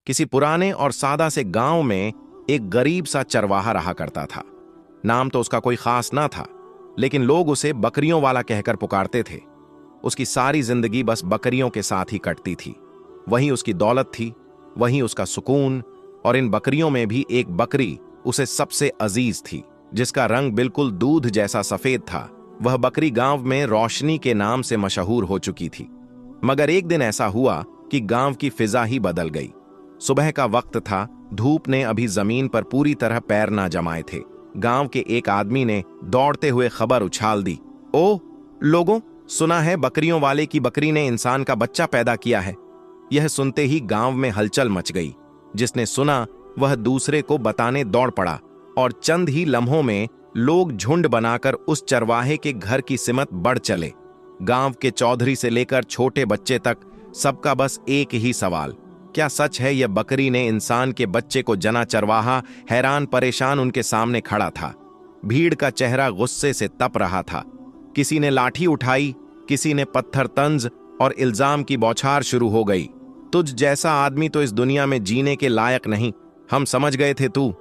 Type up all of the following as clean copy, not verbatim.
किसी पुराने और सादा से गांव में एक गरीब सा चरवाहा रहा करता था। नाम तो उसका कोई खास ना था, लेकिन लोग उसे बकरियों वाला कहकर पुकारते थे। उसकी सारी जिंदगी बस बकरियों के साथ ही कटती थी। वही उसकी दौलत थी, वही उसका सुकून, और इन बकरियों में भी एक बकरी उसे सबसे अजीज थी, जिसका रंग बिल्कुल दूध जैसा सफेद था। वह बकरी गांव में रोशनी के नाम से मशहूर हो चुकी थी। मगर एक दिन ऐसा हुआ कि गांव की फिजा ही बदल गई। सुबह का वक्त था, धूप ने अभी जमीन पर पूरी तरह पैर ना जमाए थे। गांव के एक आदमी ने दौड़ते हुए खबर उछाल दी, ओ लोगों, सुना है बकरियों वाले की बकरी ने इंसान का बच्चा पैदा किया है। यह सुनते ही गांव में हलचल मच गई। जिसने सुना वह दूसरे को बताने दौड़ पड़ा, और चंद ही लम्हों में लोग झुंड बनाकर उस चरवाहे के घर की सिमत बढ़ चले। गांव के चौधरी से लेकर छोटे बच्चे तक सबका बस एक ही सवाल, क्या सच है यह बकरी ने इंसान के बच्चे को जना? चरवाहा हैरान परेशान उनके सामने खड़ा था। भीड़ का चेहरा गुस्से से तप रहा था। किसी ने लाठी उठाई, किसी ने पत्थर तंज, और इल्जाम की बौछार शुरू हो गई। तुझ जैसा आदमी तो इस दुनिया में जीने के लायक नहीं। हम समझ गए थे तू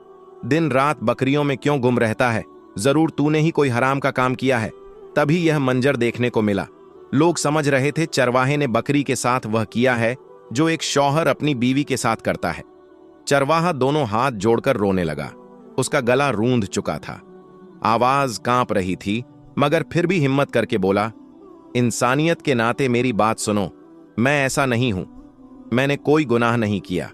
दिन रात बकरियों में क्यों गुम रहता है। जरूर तूने ही कोई हराम का काम किया है, तभी यह मंजर देखने को मिला। लोग समझ रहे थे चरवाहे ने बकरी के साथ वह किया है जो एक शौहर अपनी बीवी के साथ करता है। चरवाहा दोनों हाथ जोड़कर रोने लगा। उसका गला रूंध चुका था, आवाज कांप रही थी, मगर फिर भी हिम्मत करके बोला, इंसानियत के नाते मेरी बात सुनो, मैं ऐसा नहीं हूं, मैंने कोई गुनाह नहीं किया।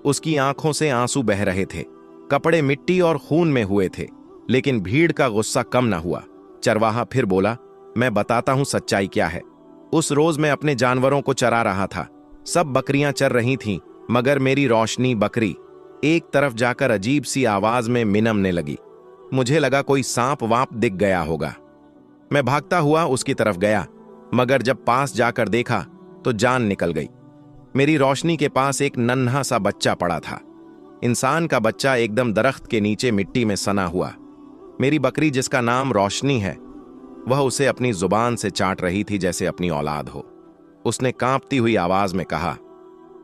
उसकी आंखों से आंसू बह रहे थे, कपड़े मिट्टी और खून में हुए थे, लेकिन भीड़ का गुस्सा कम न हुआ। चरवाहा फिर बोला, मैं बताता हूं सच्चाई क्या है। उस रोज मैं अपने जानवरों को चरा रहा था। सब बकरियां चर रही थीं, मगर मेरी रोशनी बकरी एक तरफ जाकर अजीब सी आवाज में मिनमने लगी। मुझे लगा कोई सांप वांप दिख गया होगा। मैं भागता हुआ उसकी तरफ गया, मगर जब पास जाकर देखा तो जान निकल गई। मेरी रोशनी के पास एक नन्हा सा बच्चा पड़ा था। इंसान का बच्चा एकदम दरख्त के नीचे मिट्टी में सना हुआ। मेरी बकरी, जिसका नाम रोशनी है, वह उसे अपनी जुबान से चाट रही थी जैसे अपनी औलाद हो। उसने कांपती हुई आवाज में कहा,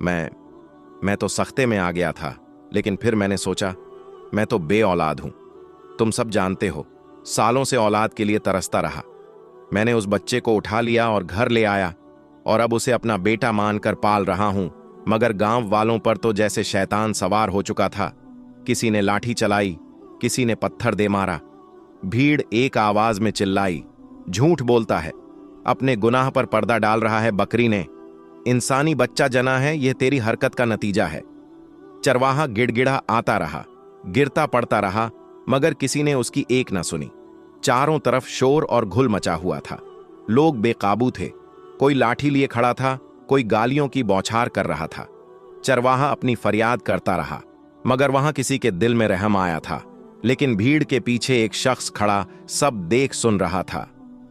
मैं तो सख्ते में आ गया था, लेकिन फिर मैंने सोचा मैं तो बे औलाद हूं। तुम सब जानते हो, सालों से औलाद के लिए तरसता रहा। मैंने उस बच्चे को उठा लिया और घर ले आया, और अब उसे अपना बेटा मानकर पाल रहा हूं। मगर गांव वालों पर तो जैसे शैतान सवार हो चुका था। किसी ने लाठी चलाई, किसी ने पत्थर दे मारा। भीड़ एक आवाज में चिल्लाई, झूठ बोलता है, अपने गुनाह पर पर्दा डाल रहा है। बकरी ने इंसानी बच्चा जना है, यह तेरी हरकत का नतीजा है। चरवाहा गिड़गिड़ा आता रहा, गिरता पड़ता रहा, मगर किसी ने उसकी एक न सुनी। चारों तरफ शोर और घुल मचा हुआ था। लोग बेकाबू थे, कोई लाठी लिए खड़ा था, कोई गालियों की बौछार कर रहा था। चरवाहा अपनी फरियाद करता रहा, मगर वहां किसी के दिल में रहम आया था। लेकिन भीड़ के पीछे एक शख्स खड़ा सब देख सुन रहा था।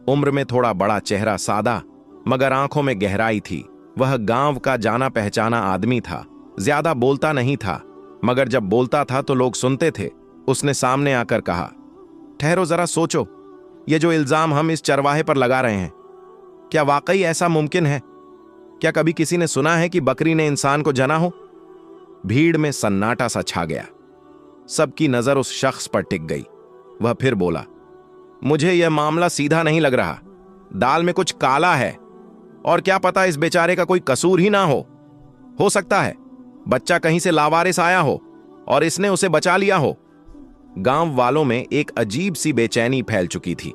उम्र में थोड़ा बड़ा, चेहरा सादा, मगर आंखों में गहराई थी। वह गांव का जाना पहचाना आदमी था। ज्यादा बोलता नहीं था, मगर जब बोलता था तो लोग सुनते थे। उसने सामने आकर कहा, ठहरो जरा, सोचो, ये जो इल्जाम हम इस चरवाहे पर लगा रहे हैं, क्या वाकई ऐसा मुमकिन है? क्या कभी किसी ने सुना है कि बकरी ने इंसान को जना हो? भीड़ में सन्नाटा सा छा गया। सबकी नजर उस शख्स पर टिक गई। वह फिर बोला, मुझे यह मामला सीधा नहीं लग रहा। दाल में कुछ काला है, और क्या पता इस बेचारे का कोई कसूर ही ना हो सकता है बच्चा कहीं से लावारिस आया हो और इसने उसे बचा लिया हो। गांव वालों में एक अजीब सी बेचैनी फैल चुकी थी।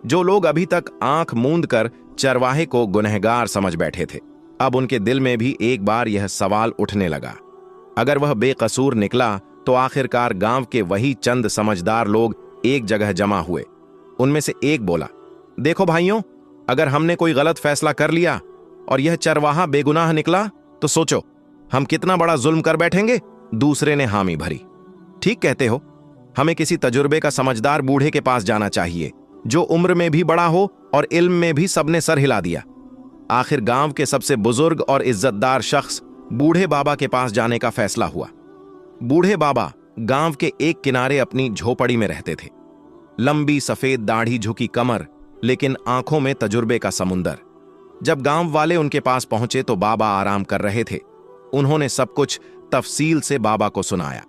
जो लोग अभी तक आंख मूंद कर चरवाहे को गुनहगार समझ बैठे थे, अब उनके दिल में भी एक बार यह सवाल उठने लगा, अगर वह बेकसूर निकला तो आखिरकार गांव के वही चंद समझदार लोग एक जगह जमा हुए। उनमें से एक बोला, देखो भाइयों, अगर हमने कोई गलत फैसला कर लिया और यह चरवाहा बेगुनाह निकला तो सोचो हम कितना बड़ा जुल्म कर बैठेंगे। दूसरे ने हामी भरी, ठीक कहते हो, हमें किसी तजुर्बे का समझदार बूढ़े के पास जाना चाहिए, जो उम्र में भी बड़ा हो और इल्म में भी। सबने सर हिला दिया। आखिर गांव के सबसे बुजुर्ग और इज्जतदार शख्स बूढ़े बाबा के पास जाने का फैसला हुआ। बूढ़े बाबा गांव के एक किनारे अपनी झोपड़ी में रहते थे। लंबी सफेद दाढ़ी, झुकी कमर, लेकिन आंखों में तजुर्बे का समुंदर। जब गांव वाले उनके पास पहुंचे तो बाबा आराम कर रहे थे। उन्होंने सब कुछ तफसील से बाबा को सुनाया।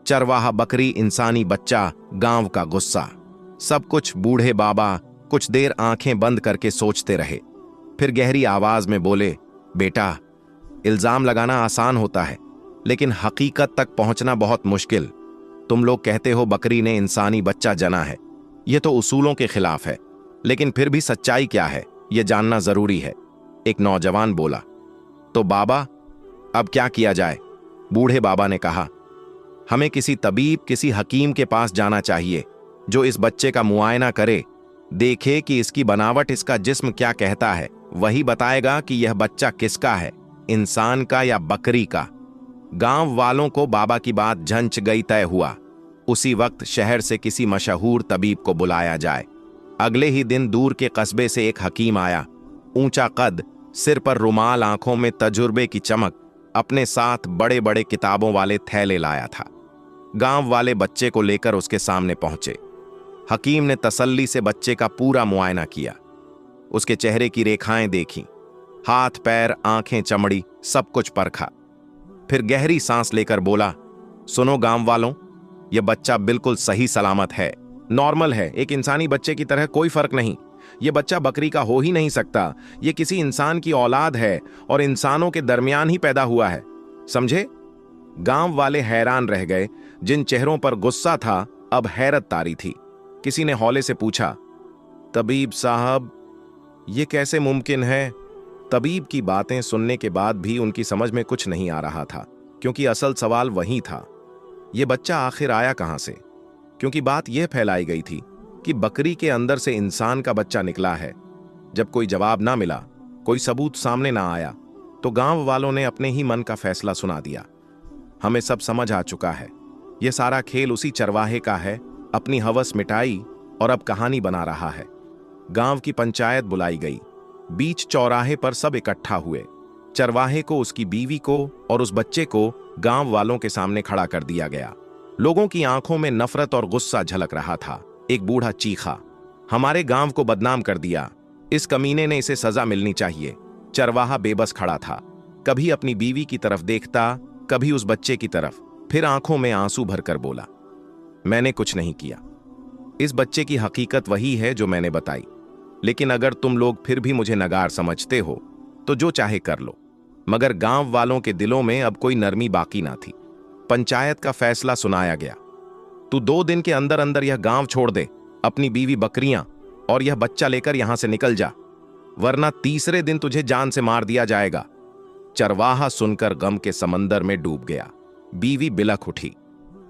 चरवाहा बकरी, इंसानी बच्चा, गांव का गुस्सा, सब कुछ। बूढ़े बाबा कुछ देर आंखें बंद करके सोचते रहे, फिर गहरी आवाज में बोले, बेटा, इल्जाम लगाना आसान होता है, लेकिन हकीकत तक पहुंचना बहुत मुश्किल। तुम लोग कहते हो बकरी ने इंसानी बच्चा जना है, यह तो उसूलों के खिलाफ है, लेकिन फिर भी सच्चाई क्या है यह जानना जरूरी है। एक नौजवान बोला। तो बाबा, अब क्या किया जाए? बूढ़े बाबा ने कहा, हमें किसी तबीब, किसी हकीम के पास जाना चाहिए जो इस बच्चे का मुआयना करे, देखे कि इसकी बनावट, इसका जिस्म क्या कहता है। वही बताएगा कि यह बच्चा किसका है, इंसान का या बकरी का। गांव वालों को बाबा की बात झंझ गई, तय हुआ उसी वक्त शहर से किसी मशहूर तबीब को बुलाया जाए। अगले ही दिन दूर के कस्बे से एक हकीम आया। ऊंचा कद, सिर पर रुमाल, आंखों में तजुर्बे की चमक, अपने साथ बड़े बड़े किताबों वाले थैले लाया था। गांव वाले बच्चे को लेकर उसके सामने पहुंचे। हकीम ने तसल्ली से बच्चे का पूरा मुआयना किया, उसके चेहरे की रेखाएं देखी, हाथ पैर, आंखें, चमड़ी, सब कुछ परखा। फिर गहरी सांस लेकर बोला, सुनो गांव वालों, यह बच्चा बिल्कुल सही सलामत है, नॉर्मल है, एक इंसानी बच्चे की तरह, कोई फर्क नहीं। यह बच्चा बकरी का हो ही नहीं सकता, यह किसी इंसान की औलाद है और इंसानों के दरमियान ही पैदा हुआ है, समझे? गांव वाले हैरान रह गए। जिन चेहरों पर गुस्सा था, अब हैरत तारी थी। किसी ने हौले से पूछा, तबीब साहब, यह कैसे मुमकिन है? तबीब की बातें सुनने के बाद भी उनकी समझ में कुछ नहीं आ रहा था, क्योंकि असल सवाल वही था, यह बच्चा आखिर आया कहां से? क्योंकि बात यह फैलाई गई थी कि बकरी के अंदर से इंसान का बच्चा निकला है। जब कोई जवाब ना मिला, कोई सबूत सामने ना आया, तो गांव वालों ने अपने ही मन का फैसला सुना दिया। हमें सब समझ आ चुका है, यह सारा खेल उसी चरवाहे का है, अपनी हवस मिटाई और अब कहानी बना रहा है। गांव की पंचायत बुलाई गई। बीच चौराहे पर सब इकट्ठा हुए। चरवाहे को, उसकी बीवी को और उस बच्चे को गांव वालों के सामने खड़ा कर दिया गया। लोगों की आंखों में नफरत और गुस्सा झलक रहा था। एक बूढ़ा चीखा, हमारे गांव को बदनाम कर दिया, इस कमीने ने, इसे सजा मिलनी चाहिए। चरवाहा बेबस खड़ा था, कभी अपनी बीवी की तरफ देखता, कभी उस बच्चे की तरफ, फिर आंखों में आंसू भरकर बोला, मैंने कुछ नहीं किया, इस बच्चे की हकीकत वही है जो मैंने बताई, लेकिन अगर तुम लोग फिर भी मुझे नगार समझते हो तो जो चाहे कर लो। मगर गांव वालों के दिलों में अब कोई नरमी बाकी ना थी। पंचायत का फैसला सुनाया गया, तू 2 दिन के अंदर अंदर यह गांव छोड़ दे, अपनी बीवी, बकरियां और यह बच्चा लेकर यहां से निकल जा, वरना तीसरे दिन तुझे जान से मार दिया जाएगा। चरवाहा सुनकर गम के समंदर में डूब गया। बीवी बिलख उठी,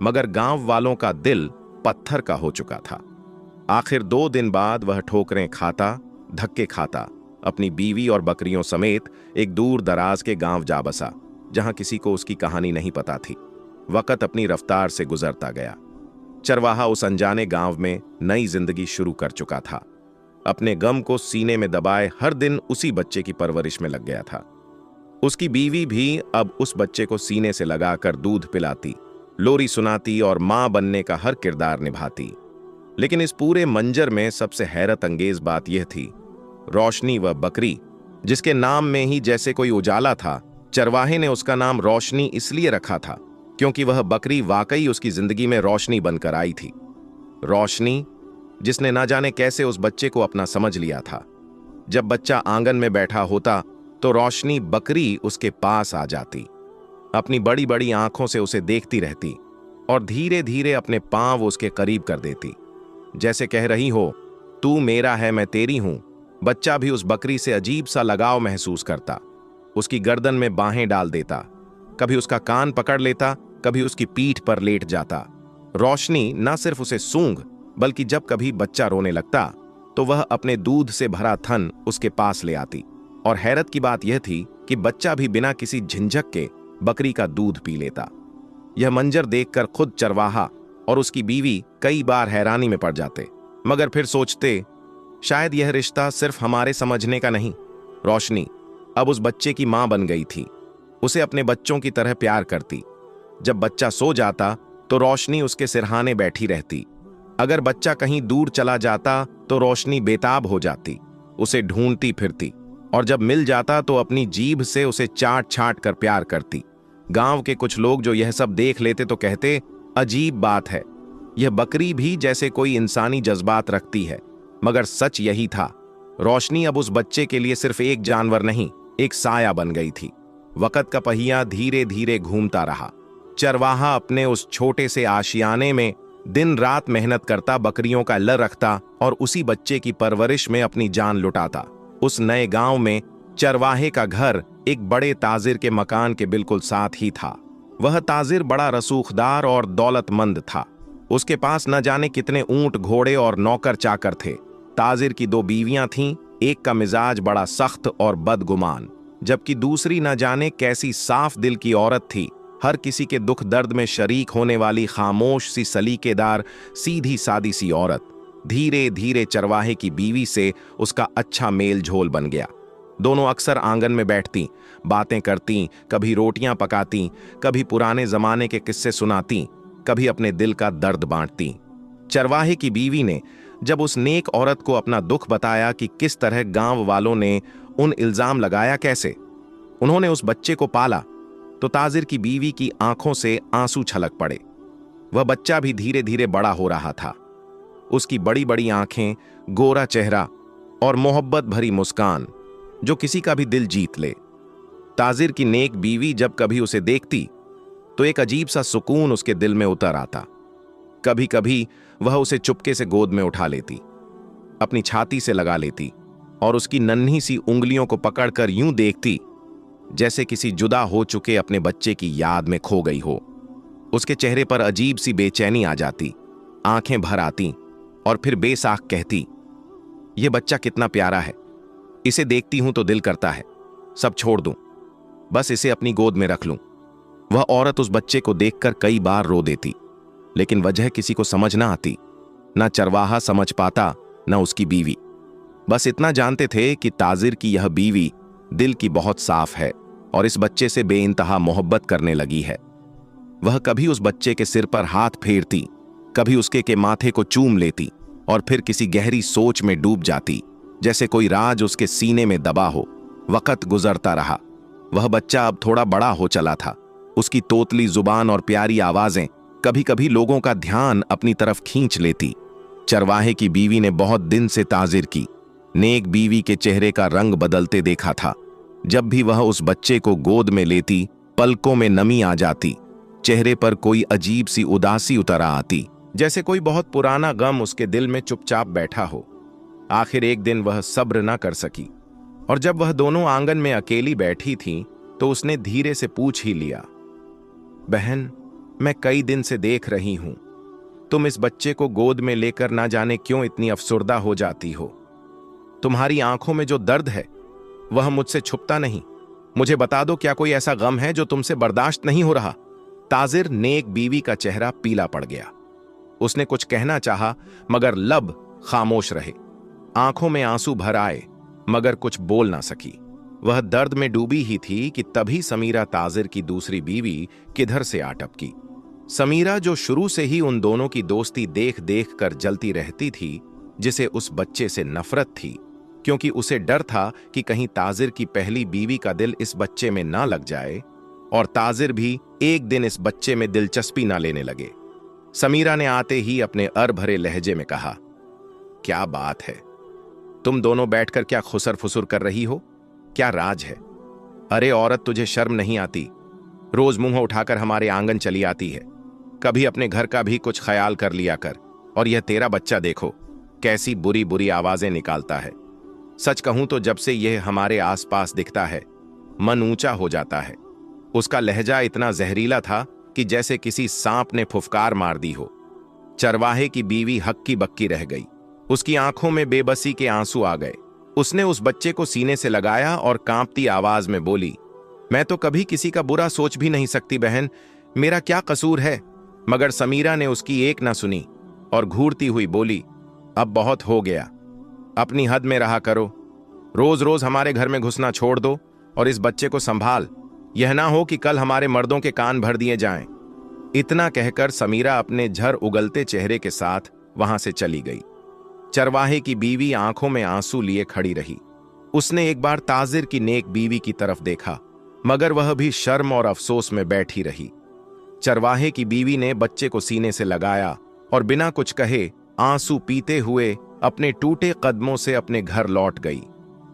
मगर गांव वालों का दिल पत्थर का हो चुका था। आखिर 2 दिन बाद वह ठोकरें खाता, धक्के खाता, अपनी बीवी और बकरियों समेत एक दूर दराज के गांव जा बसा, जहां किसी को उसकी कहानी नहीं पता थी। वक्त अपनी रफ्तार से गुजरता गया। चरवाहा उस अनजाने गांव में नई जिंदगी शुरू कर चुका था। अपने गम को सीने में दबाए हर दिन उसी बच्चे की परवरिश में लग गया था। उसकी बीवी भी अब उस बच्चे को सीने से लगाकर दूध पिलाती, लोरी सुनाती और मां बनने का हर किरदार निभाती। लेकिन इस पूरे मंजर में सबसे हैरत अंगेज बात यह थी, रोशनी वह बकरी, जिसके नाम में ही जैसे कोई उजाला था, चरवाहे ने उसका नाम रोशनी इसलिए रखा था क्योंकि वह बकरी वाकई उसकी जिंदगी में रोशनी बनकर आई थी। रोशनी, जिसने ना जाने कैसे उस बच्चे को अपना समझ लिया था। जब बच्चा आंगन में बैठा होता तो रोशनी बकरी उसके पास आ जाती, अपनी बड़ी बड़ी आंखों से उसे देखती रहती और धीरे धीरे अपने पांव उसके करीब कर देती, जैसे कह रही हो, तू मेरा है, मैं तेरी हूं। बच्चा भी उस बकरी से अजीब सा लगाव महसूस करता, उसकी गर्दन में बाहें डाल देता, कभी उसका कान पकड़ लेता, कभी उसकी पीठ पर लेट जाता। रोशनी न सिर्फ उसे सूंघ, बल्कि जब कभी बच्चा रोने लगता तो वह अपने दूध से भरा थन उसके पास ले आती। और हैरत की बात यह थी कि बच्चा भी बिना किसी झिझक के बकरी का दूध पी लेता। यह मंजर देखकर खुद चरवाहा और उसकी बीवी कई बार हैरानी में पड़ जाते, मगर फिर सोचते, शायद यह रिश्ता सिर्फ हमारे समझने का नहीं। रोशनी अब उस बच्चे की मां बन गई थी, उसे अपने बच्चों की तरह प्यार करती। जब बच्चा सो जाता तो रोशनी उसके सिरहाने बैठी रहती। अगर बच्चा कहीं दूर चला जाता तो रोशनी बेताब हो जाती, उसे ढूंढती फिरती, और जब मिल जाता तो अपनी जीभ से उसे चाट छाट कर प्यार करती। गांव के कुछ लोग जो यह सब देख लेते तो कहते, अजीब बात है, यह बकरी भी जैसे कोई इंसानी जज्बात रखती है। मगर सच यही था। रोशनी अब उस बच्चे के लिए सिर्फ एक जानवर नहीं, एक साया बन गई थी। वक्त का पहिया धीरे धीरे घूमता रहा। चरवाहा अपने उस छोटे से आशियाने में दिन रात मेहनत करता, बकरियों का ल रखता और उसी बच्चे की परवरिश में अपनी जान लुटाता। उस नए गांव में चरवाहे का घर एक बड़े ताजिर के मकान के बिल्कुल साथ ही था। वह ताजिर बड़ा रसूखदार और दौलतमंद था। उसके पास न जाने कितने ऊंट, घोड़े और नौकर चाकर थे। ताजिर की 2 बीवियां थीं, एक का मिजाज बड़ा सख्त और बदगुमान, जबकि दूसरी न जाने कैसी साफ दिल की औरत थी। हर किसी के दुख दर्द में शरीक होने वाली खामोश सी, सलीकेदार, सीधी सादी सी औरत। धीरे धीरे चरवाहे की बीवी से उसका अच्छा मेल झोल बन गया। दोनों अक्सर आंगन में बैठती, बातें करती, कभी रोटियां पकाती, कभी पुराने जमाने के किस्से सुनाती, कभी अपने दिल का दर्द बांटती। चरवाहे की बीवी ने जब उस नेक औरत को अपना दुख बताया कि किस तरह गांव वालों ने उन इल्जाम लगाया, कैसे उन्होंने उस बच्चे को पाला, तो ताजिर की बीवी की आंखों से आंसू छलक पड़े। वह बच्चा भी धीरे धीरे बड़ा हो रहा था। उसकी बड़ी बड़ी आंखें, गोरा चेहरा और मोहब्बत भरी मुस्कान जो किसी का भी दिल जीत ले। ताजिर की नेक बीवी जब कभी उसे देखती तो एक अजीब सा सुकून उसके दिल में उतर आता। कभी कभी वह उसे चुपके से गोद में उठा लेती, अपनी छाती से लगा लेती और उसकी नन्ही सी उंगलियों को पकड़कर यूं देखती जैसे किसी जुदा हो चुके अपने बच्चे की याद में खो गई हो। उसके चेहरे पर अजीब सी बेचैनी आ जाती, आंखें भर आती और फिर बेसाख कहती, यह बच्चा कितना प्यारा है, इसे देखती हूं तो दिल करता है सब छोड़ दूं, बस इसे अपनी गोद में रख लूं। वह औरत उस बच्चे को देखकर कई बार रो देती, लेकिन वजह किसी को समझ ना आती। ना चरवाहा समझ पाता, ना उसकी बीवी। बस इतना जानते थे कि ताजिर की यह बीवी दिल की बहुत साफ है और इस बच्चे से बेइंतहा मोहब्बत करने लगी है। वह कभी उस बच्चे के सिर पर हाथ फेरती, कभी उसके के माथे को चूम लेती और फिर किसी गहरी सोच में डूब जाती, जैसे कोई राज उसके सीने में दबा हो। वक्त गुजरता रहा। वह बच्चा अब थोड़ा बड़ा हो चला था। उसकी तोतली जुबान और प्यारी आवाजें कभी कभी लोगों का ध्यान अपनी तरफ खींच लेती। चरवाहे की बीवी ने बहुत दिन से ताजिर की नेक बीवी के चेहरे का रंग बदलते देखा था। जब भी वह उस बच्चे को गोद में लेती, पलकों में नमी आ जाती, चेहरे पर कोई अजीब सी उदासी उतर आती, जैसे कोई बहुत पुराना गम उसके दिल में चुपचाप बैठा हो। आखिर एक दिन वह सब्र न कर सकी और जब वह दोनों आंगन में अकेली बैठी थीं, तो उसने धीरे से पूछ ही लिया, बहन, मैं कई दिन से देख रही हूं, तुम इस बच्चे को गोद में लेकर ना जाने क्यों इतनी अफसुर्दा हो जाती हो। तुम्हारी आंखों में जो दर्द है वह मुझसे छुपता नहीं। मुझे बता दो, क्या कोई ऐसा गम है जो तुमसे बर्दाश्त नहीं हो रहा। ताजिर नेक बीवी का चेहरा पीला पड़ गया। उसने कुछ कहना चाहा मगर लब खामोश रहे। आंखों में आंसू भर आए मगर कुछ बोल ना सकी। वह दर्द में डूबी ही थी कि तभी समीरा, ताजिर की दूसरी बीवी, किधर से आ टपकी। समीरा, जो शुरू से ही उन दोनों की दोस्ती देख देख कर जलती रहती थी, जिसे उस बच्चे से नफरत थी, क्योंकि उसे डर था कि कहीं ताजिर की पहली बीवी का दिल इस बच्चे में ना लग जाए और ताजिर भी एक दिन इस बच्चे में दिलचस्पी ना लेने लगे। समीरा ने आते ही अपने अर भरे लहजे में कहा, क्या बात है, तुम दोनों बैठकर क्या खुसर फुसुर कर रही हो? क्या राज है? अरे औरत, तुझे शर्म नहीं आती? रोज मुंह उठाकर हमारे आंगन चली आती है। कभी अपने घर का भी कुछ ख्याल कर लिया कर। और यह तेरा बच्चा देखो कैसी बुरी बुरी आवाजें निकालता है। सच कहूं तो जब से यह हमारे आसपास दिखता है, मन ऊंचा हो जाता है। उसका लहजा इतना जहरीला था कि जैसे किसी सांप ने फुफकार मार दी हो। चरवाहे की बीवी हक्की बक्की रह गई। उसकी आंखों में बेबसी के आंसू आ गए। उसने उस बच्चे को सीने से लगाया और कांपती आवाज में बोली, मैं तो कभी किसी का बुरा सोच भी नहीं सकती बहन, मेरा क्या कसूर है? मगर समीरा ने उसकी एक ना सुनी और घूरती हुई बोली, अब बहुत हो गया, अपनी हद में रहा करो। रोज रोज हमारे घर में घुसना छोड़ दो और इस बच्चे को संभाल। यह ना हो कि कल हमारे मर्दों के कान भर दिए जाएं। इतना कहकर समीरा अपने झर उगलते चेहरे के साथ वहां से चली गई। चरवाहे की बीवी आंखों में आंसू लिए खड़ी रही। उसने एक बार ताजिर की नेक बीवी की तरफ देखा मगर वह भी शर्म और अफसोस में बैठी रही। चरवाहे की बीवी ने बच्चे को सीने से लगाया और बिना कुछ कहे आंसू पीते हुए अपने टूटे कदमों से अपने घर लौट गई।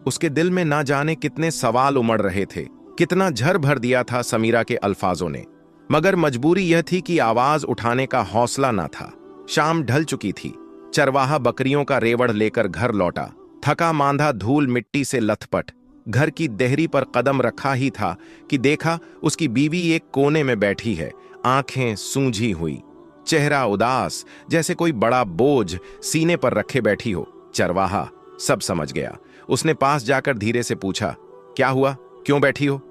उसके दिल में ना जाने कितने सवाल उमड़ रहे थे, कितना झर भर दिया था समीरा के अल्फाजों ने, मगर मजबूरी यह थी कि आवाज उठाने का हौसला ना था। शाम ढल चुकी थी। चरवाहा बकरियों का रेवड़ लेकर घर लौटा, थका मांधा धूल मिट्टी से लथपथ। घर की देहरी पर कदम रखा ही था कि देखा उसकी बीवी एक कोने में बैठी है, आंखें सूंझी हुई, चेहरा उदास, जैसे कोई बड़ा बोझ सीने पर रखे बैठी हो। चरवाहा सब समझ गया। उसने पास जाकर धीरे से पूछा, क्या हुआ, क्यों बैठी हो?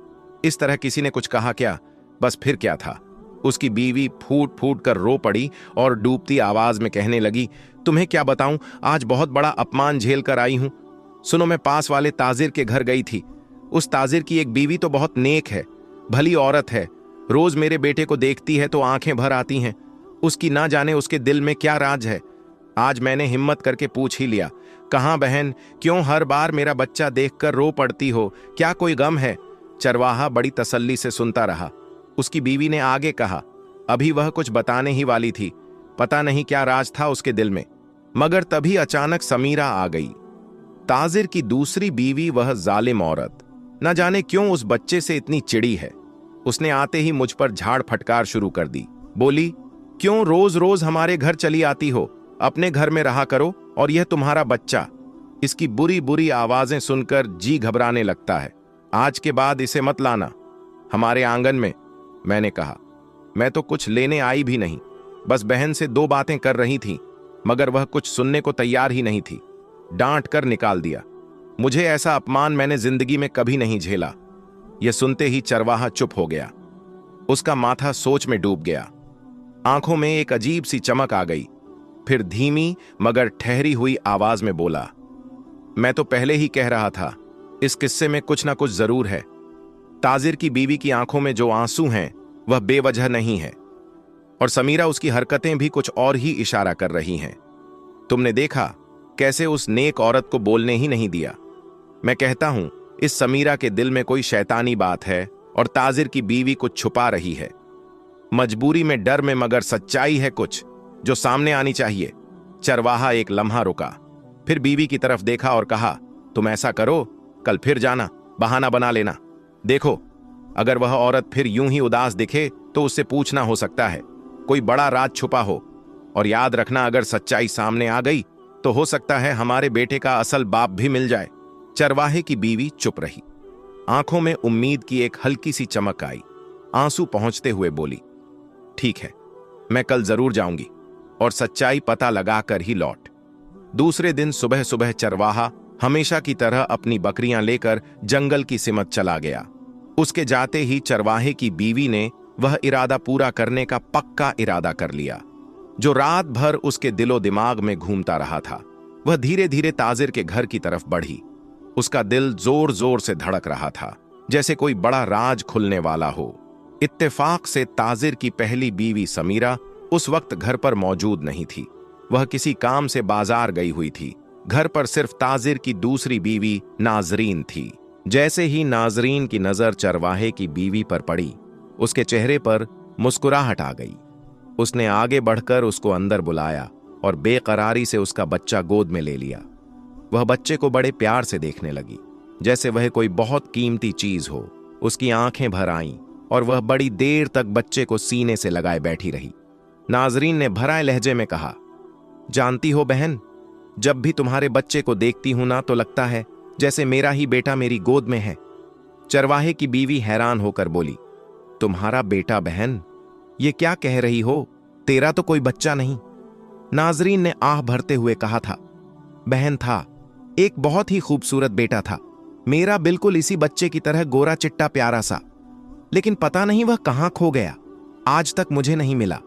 इस तरह किसी ने कुछ कहा क्या? बस फिर क्या था। उसकी बीवी फूट फूट कर रो पड़ी और डूबती आवाज में कहने लगी, तुम्हें क्या बताऊं, आज बहुत बड़ा अपमान झेल कर आई हूं। सुनो, मैं पास वाले ताजिर के घर गई थी। उस ताजिर की एक बीवी तो बहुत नेक है, भली औरत है। रोज मेरे बेटे को देखती है तो आंखें भर आती हैं। उसकी ना जाने उसके दिल में क्या राज है। आज मैंने हिम्मत करके पूछ ही लिया, कहाँ बहन, क्यों हर बार मेरा बच्चा देखकर रो पड़ती हो, क्या कोई गम है? चरवाहा बड़ी तसल्ली से सुनता रहा। उसकी बीवी ने आगे कहा, अभी वह कुछ बताने ही वाली थी, पता नहीं क्या राज था उसके दिल में। मगर तभी अचानक समीरा आ गई, ताजिर की दूसरी बीवी, वह जालिम औरत। न जाने क्यों उस बच्चे से इतनी चिड़ी है। उसने आते ही मुझ पर झाड़ फटकार शुरू कर दी। बोली, क्यों रोज रोज हमारे घर चली आती हो? अपने घर में रहा करो। और यह तुम्हारा बच्चा। इसकी बुरी बुरी आवाजें सुनकर जी घबराने लगता है। आज के बाद इसे मत लाना हमारे आंगन में। मैंने कहा, मैं तो कुछ लेने आई भी नहीं, बस बहन से दो बातें कर रही थी। मगर वह कुछ सुनने को तैयार ही नहीं थी, डांट कर निकाल दिया। मुझे ऐसा अपमान मैंने जिंदगी में कभी नहीं झेला। यह सुनते ही चरवाहा चुप हो गया। उसका माथा सोच में डूब गया। आंखों में एक अजीब सी चमक आ गई। फिर धीमी मगर ठहरी हुई आवाज में बोला, मैं तो पहले ही कह रहा था, इस किस्से में कुछ ना कुछ जरूर है। ताजिर की बीवी की आंखों में जो आंसू हैं वह बेवजह नहीं है, और समीरा उसकी हरकतें भी कुछ और ही इशारा कर रही हैं। तुमने देखा कैसे उस नेक औरत को बोलने ही नहीं दिया। मैं कहता हूं इस समीरा के दिल में कोई शैतानी बात है और ताजिर की बीवी कुछ छुपा रही है। मजबूरी में, डर में, मगर सच्चाई है कुछ जो सामने आनी चाहिए। चरवाहा एक लम्हा रुका, फिर बीवी की तरफ देखा और कहा, तुम ऐसा करो, कल फिर जाना, बहाना बना लेना। देखो, अगर वह औरत फिर यूं ही उदास दिखे तो उससे पूछना हो सकता है कोई बड़ा राज छुपा हो। और याद रखना, अगर सच्चाई सामने आ गई तो हो सकता है हमारे बेटे का असल बाप भी मिल जाए। चरवाहे की बीवी चुप रही। आंखों में उम्मीद की एक हल्की सी चमक आई। आंसू पहुंचते हुए बोली, ठीक है, मैं कल जरूर जाऊंगी और सच्चाई पता लगाकर ही लौट। दूसरे दिन सुबह सुबह चरवाहा हमेशा की तरह अपनी बकरियां लेकर जंगल की सिमत चला गया। उसके जाते ही चरवाहे की बीवी ने वह इरादा पूरा करने का पक्का इरादा कर लिया जो रात भर उसके दिलो दिमाग में घूमता रहा था। वह धीरे धीरे ताजिर के घर की तरफ बढ़ी। उसका दिल जोर जोर से धड़क रहा था, जैसे कोई बड़ा राज खुलने वाला हो। इत्तेफाक से ताजिर की पहली बीवी समीरा उस वक्त घर पर मौजूद नहीं थी। वह किसी काम से बाजार गई हुई थी। घर पर सिर्फ ताजिर की दूसरी बीवी नाजरीन थी। जैसे ही नाजरीन की नजर चरवाहे की बीवी पर पड़ी, उसके चेहरे पर मुस्कुराहट आ गई। उसने आगे बढ़कर उसको अंदर बुलाया और बेकरारी से उसका बच्चा गोद में ले लिया। वह बच्चे को बड़े प्यार से देखने लगी, जैसे वह कोई बहुत कीमती चीज हो। उसकी आंखें भर आईं और वह बड़ी देर तक बच्चे को सीने से लगाए बैठी रही। नाजरीन ने भराए लहजे में कहा, जानती हो बहन, जब भी तुम्हारे बच्चे को देखती हूं ना तो लगता है जैसे मेरा ही बेटा मेरी गोद में है। चरवाहे की बीवी हैरान होकर बोली, तुम्हारा बेटा बहन, ये क्या कह रही हो? तेरा तो कोई बच्चा नहीं। नाजरीन ने आह भरते हुए कहा था, बहन था, एक बहुत ही खूबसूरत बेटा था मेरा, बिल्कुल इसी बच्चे की तरह गोरा चिट्टा प्यारा सा। लेकिन पता नहीं वह कहां खो गया, आज तक मुझे नहीं मिला।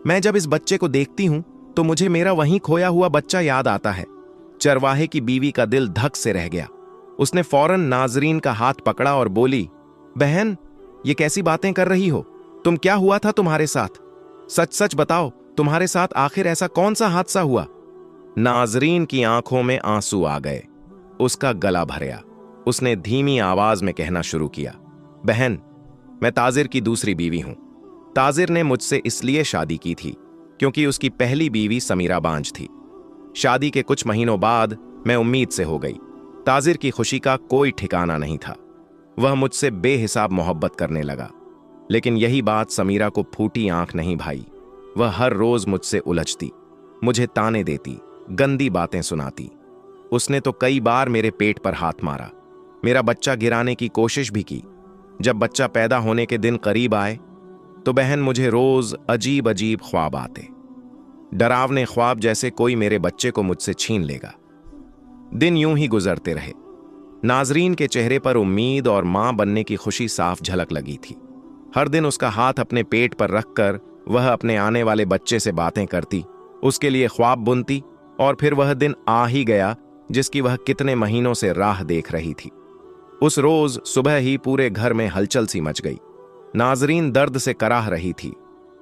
मैं जब इस बच्चे को देखती हूं तो मुझे मेरा वहीं खोया हुआ बच्चा याद आता है। चरवाहे की बीवी का दिल धक से रह गया। उसने फौरन नाजरीन का हाथ पकड़ा और बोली, बहन, ये कैसी बातें कर रही हो? तुम, क्या हुआ था तुम्हारे साथ? सच सच बताओ, तुम्हारे साथ आखिर ऐसा कौन सा हादसा हुआ? नाजरीन की आंखों में आंसू आ गए। उसका गला भर गया। उसने धीमी आवाज में कहना शुरू किया, बहन, मैं ताजिर की दूसरी बीवी हूं। ताजिर ने मुझसे इसलिए शादी की थी क्योंकि उसकी पहली बीवी समीरा बांझ थी। शादी के कुछ महीनों बाद मैं उम्मीद से हो गई। ताजिर की खुशी का कोई ठिकाना नहीं था। वह मुझसे बेहिसाब मोहब्बत करने लगा, लेकिन यही बात समीरा को फूटी आंख नहीं भाई। वह हर रोज मुझसे उलझती, मुझे ताने देती, गंदी बातें सुनाती। उसने तो कई बार मेरे पेट पर हाथ मारा, मेरा बच्चा गिराने की कोशिश भी की। जब बच्चा पैदा होने के दिन करीब आए तो बहन मुझे रोज अजीब अजीब ख्वाब आते, डरावने ख्वाब जैसे कोई मेरे बच्चे को मुझसे छीन लेगा। दिन यूं ही गुजरते रहे। नाजरीन के चेहरे पर उम्मीद और मां बनने की खुशी साफ झलक लगी थी। हर दिन उसका हाथ अपने पेट पर रखकर वह अपने आने वाले बच्चे से बातें करती, उसके लिए ख्वाब बुनती, और फिर वह दिन आ ही गया जिसकी वह कितने महीनों से राह देख रही थी। उस रोज सुबह ही पूरे घर में हलचल सी मच गई। नाजरीन दर्द से कराह रही थी,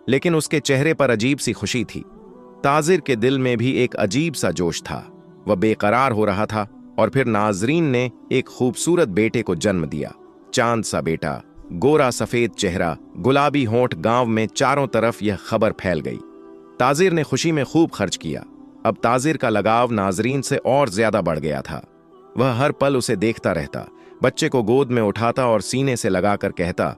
लेकिन उसके चेहरे पर अजीब सी खुशी थी। ताजिर के दिल में भी एक अजीब सा जोश था। वह बेकरार हो रहा था। और फिर नाजरीन ने एक खूबसूरत बेटे को जन्म दिया। चांद सा बेटा, गोरा सफेद चेहरा, गुलाबी होंठ। गांव में चारों तरफ यह खबर फैल गई। ताजिर ने खुशी में खूब खर्च किया। अब ताजिर का लगाव नाजरीन से और ज्यादा बढ़ गया था। वह हर पल उसे देखता रहता, बच्चे को गोद में उठाता और सीने से लगाकर कहता,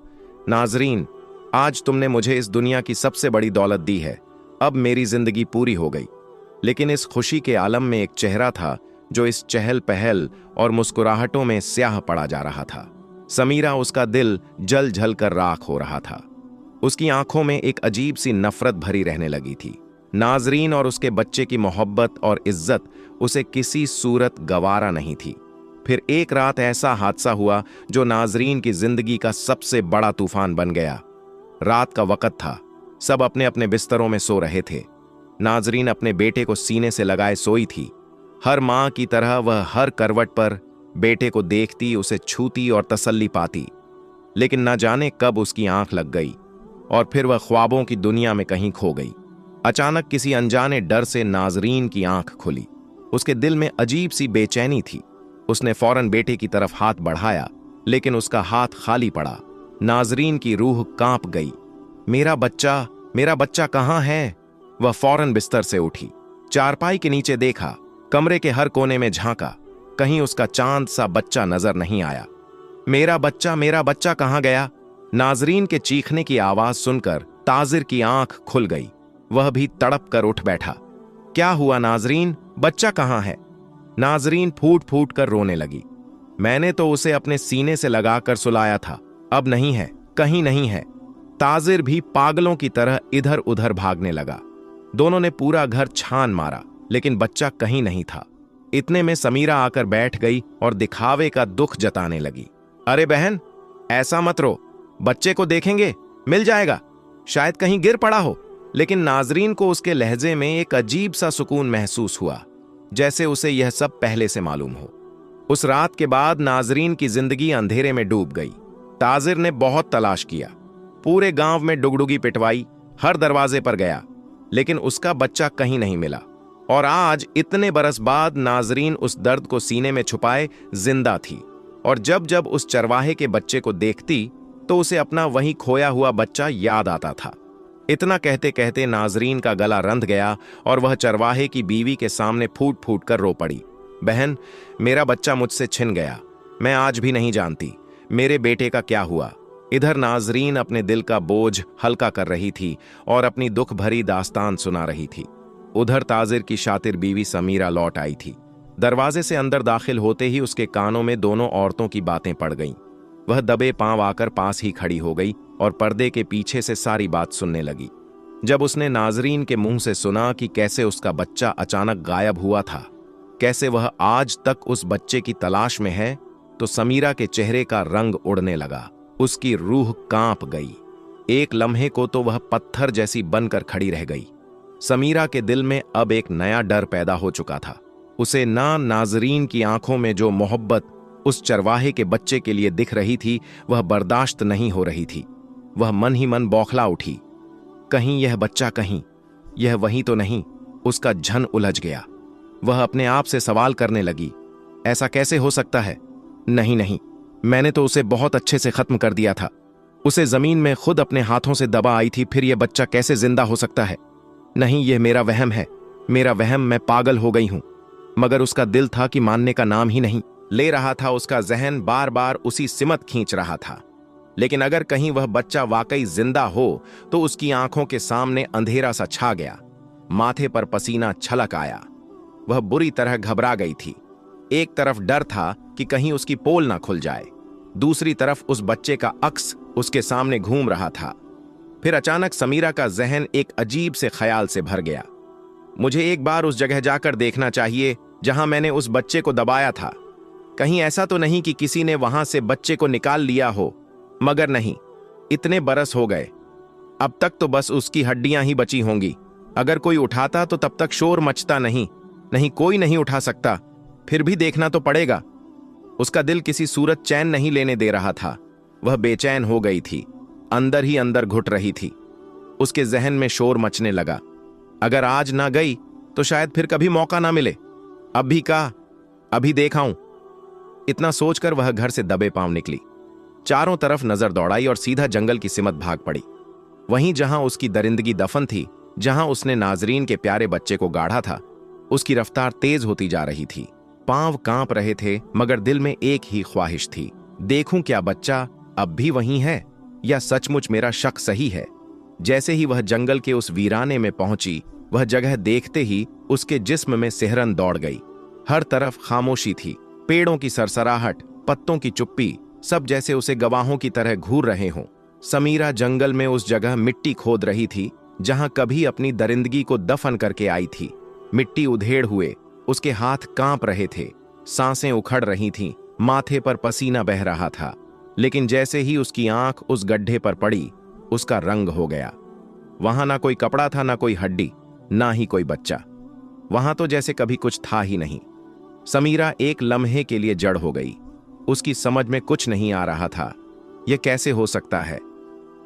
नाजरीन, आज तुमने मुझे इस दुनिया की सबसे बड़ी दौलत दी है। अब मेरी जिंदगी पूरी हो गई। लेकिन इस खुशी के आलम में एक चेहरा था जो इस चहल पहल और मुस्कुराहटों में स्याह पड़ा जा रहा था। समीरा, उसका दिल जल जल कर राख हो रहा था। उसकी आंखों में एक अजीब सी नफरत भरी रहने लगी थी। नाजरीन और उसके बच्चे की मोहब्बत और इज्जत उसे किसी सूरत गवारा नहीं थी। फिर एक रात ऐसा हादसा हुआ जो नाजरीन की जिंदगी का सबसे बड़ा तूफान बन गया। रात का वक्त था, सब अपने अपने बिस्तरों में सो रहे थे। नाजरीन अपने बेटे को सीने से लगाए सोई थी। हर मां की तरह वह हर करवट पर बेटे को देखती, उसे छूती और तसल्ली पाती। लेकिन न जाने कब उसकी आंख लग गई और फिर वह ख्वाबों की दुनिया में कहीं खो गई। अचानक किसी अनजाने डर से नाजरीन की आंख खुली। उसके दिल में अजीब सी बेचैनी थी। उसने फौरन बेटे की तरफ हाथ बढ़ाया, लेकिन उसका हाथ खाली पड़ा। नाजरीन की रूह कांप गई। मेरा बच्चा कहां है? वह फौरन बिस्तर से उठी, चारपाई के नीचे देखा, कमरे के हर कोने में झांका। कहीं उसका चांद सा बच्चा नजर नहीं आया। मेरा बच्चा कहां गया? नाजरीन के चीखने की आवाज सुनकर ताजिर की आंख खुल गई। वह भी तड़प कर उठ बैठा। क्या हुआ नाजरीन? बच्चा कहां है? नाजरीन फूट फूट कर रोने लगी। मैंने तो उसे अपने सीने से लगाकर सुलाया था, अब नहीं है, कहीं नहीं है। ताजिर भी पागलों की तरह इधर उधर भागने लगा। दोनों ने पूरा घर छान मारा, लेकिन बच्चा कहीं नहीं था। इतने में समीरा आकर बैठ गई और दिखावे का दुख जताने लगी। अरे बहन, ऐसा मत रो, बच्चे को देखेंगे, मिल जाएगा, शायद कहीं गिर पड़ा हो। लेकिन नाजरीन को उसके लहजे में एक अजीब सा सुकून महसूस हुआ, जैसे उसे यह सब पहले से मालूम हो। उस रात के बाद नाजरीन की जिंदगी अंधेरे में डूब गई। ताजिर ने बहुत तलाश किया, पूरे गांव में डुगडुगी पिटवाई, हर दरवाजे पर गया, लेकिन उसका बच्चा कहीं नहीं मिला। और आज इतने बरस बाद नाजरीन उस दर्द को सीने में छुपाए जिंदा थी। और जब जब उस चरवाहे के बच्चे को देखती तो उसे अपना वही खोया हुआ बच्चा याद आता था। इतना कहते कहते नाजरीन का गला रंध गया और वह चरवाहे की बीवी के सामने फूट फूट कर रो पड़ी। बहन, मेरा बच्चा मुझसे छिन गया। मैं आज भी नहीं जानती मेरे बेटे का क्या हुआ। इधर नाजरीन अपने दिल का बोझ हल्का कर रही थी और अपनी दुख भरी दास्तान सुना रही थी। उधर ताजिर की शातिर बीवी समीरा लौट आई थी। दरवाजे से अंदर दाखिल होते ही उसके कानों में दोनों औरतों की बातें पड़ गईं। वह दबे पांव आकर पास ही खड़ी हो गई और पर्दे के पीछे से सारी बात सुनने लगी। जब उसने नाजरीन के मुंह से सुना कि कैसे उसका बच्चा अचानक गायब हुआ था, कैसे वह आज तक उस बच्चे की तलाश में है, तो समीरा के चेहरे का रंग उड़ने लगा। उसकी रूह कांप गई। एक लम्हे को तो वह पत्थर जैसी बनकर खड़ी रह गई। समीरा के दिल में अब एक नया डर पैदा हो चुका था। उसे ना नाजरीन की आंखों में जो मोहब्बत उस चरवाहे के बच्चे के लिए दिख रही थी, वह बर्दाश्त नहीं हो रही थी। वह मन ही मन बौखला उठी। कहीं यह बच्चा, कहीं यह वही तो नहीं। उसका झन उलझ गया। वह अपने आप से सवाल करने लगी, ऐसा कैसे हो सकता है? नहीं नहीं, मैंने तो उसे बहुत अच्छे से खत्म कर दिया था। उसे जमीन में खुद अपने हाथों से दबा आई थी, फिर यह बच्चा कैसे जिंदा हो सकता है? नहीं, यह मेरा वहम है, मेरा वहम, मैं पागल हो गई हूं। मगर उसका दिल था कि मानने का नाम ही नहीं ले रहा था। उसका जहन बार बार उसी सिमत खींच रहा था। लेकिन अगर कहीं वह बच्चा वाकई जिंदा हो तो उसकी आंखों के सामने अंधेरा सा छा गया, माथे पर पसीना छलक आया। वह बुरी तरह घबरा गई थी। एक तरफ डर था कि कहीं उसकी पोल ना खुल जाए, दूसरी तरफ उस बच्चे का अक्स उसके सामने घूम रहा था। फिर अचानक समीरा का जहन एक अजीब से ख्याल से भर गया। मुझे एक बार उस जगह जाकर देखना चाहिए जहां मैंने उस बच्चे को दबाया था। कहीं ऐसा तो नहीं कि किसी ने वहां से बच्चे को निकाल लिया हो। मगर नहीं, इतने बरस हो गए, अब तक तो बस उसकी हड्डियां ही बची होंगी। अगर कोई उठाता तो तब तक शोर मचता नहीं। नहीं, कोई नहीं उठा सकता। फिर भी देखना तो पड़ेगा। उसका दिल किसी सूरत चैन नहीं लेने दे रहा था। वह बेचैन हो गई थी, अंदर ही अंदर घुट रही थी। उसके जहन में शोर मचने लगा। अगर आज ना गई तो शायद फिर कभी मौका ना मिले। अब भी कहा, अभी देखाऊं। इतना सोचकर वह घर से दबे पांव निकली, चारों तरफ नजर दौड़ाई और सीधा जंगल की सिमत भाग पड़ी। वहीं जहां उसकी दरिंदगी दफन थी, जहां उसने नाजरीन के प्यारे बच्चे को गाढ़ा था, उसकी रफ्तार तेज होती जा रही थी। पांव कांप रहे थे, मगर दिल में एक ही ख्वाहिश थी, देखूं क्या बच्चा अब भी वहीं है या सचमुच मेरा शक सही है। जैसे ही वह जंगल के उस वीराने में पहुंची, वह जगह देखते ही उसके जिस्म में सिहरन दौड़ गई। हर तरफ खामोशी थी, पेड़ों की सरसराहट, पत्तों की चुप्पी, सब जैसे उसे गवाहों की तरह घूर रहे हों। समीरा जंगल में उस जगह मिट्टी खोद रही थी जहां कभी अपनी दरिंदगी को दफन करके आई थी। मिट्टी उधेड़ हुए उसके हाथ कांप रहे थे, सांसें उखड़ रही थीं, माथे पर पसीना बह रहा था। लेकिन जैसे ही उसकी आंख उस गड्ढे पर पड़ी, उसका रंग हो गया। वहां ना कोई कपड़ा था, ना कोई हड्डी, ना ही कोई बच्चा। वहां तो जैसे कभी कुछ था ही नहीं। समीरा एक लम्हे के लिए जड़ हो गई। उसकी समझ में कुछ नहीं आ रहा था, यह कैसे हो सकता है?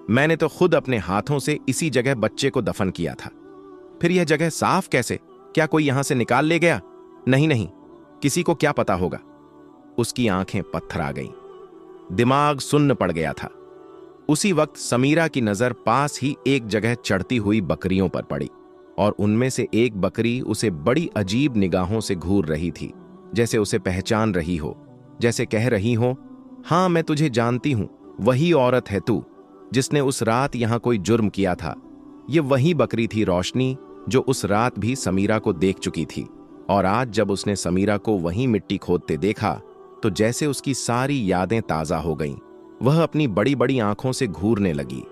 मैंने तो खुद अपने हाथों से इसी जगह बच्चे को दफन किया था। फिर यह जगह साफ कैसे? क्या कोई यहां से निकाल ले गया? नहीं नहीं, किसी को क्या पता होगा। उसकी आंखें पत्थर आ गईं, दिमाग सुन्न पड़ गया था। उसी वक्त समीरा की नजर पास ही एक जगह चढ़ती हुई बकरियों पर पड़ी, और उनमें से एक बकरी उसे बड़ी अजीब निगाहों से घूर रही थी, जैसे उसे पहचान रही हो, जैसे कह रही हो, हां मैं तुझे जानती हूं, वही औरत है तू जिसने उस रात यहां कोई जुर्म किया था। ये वही बकरी थी रोशनी, जो उस रात भी समीरा को देख चुकी थी। और आज जब उसने समीरा को वहीं मिट्टी खोदते देखा तो जैसे उसकी सारी यादें ताजा हो गईं। वह अपनी बड़ी बड़ी आंखों से घूरने लगी।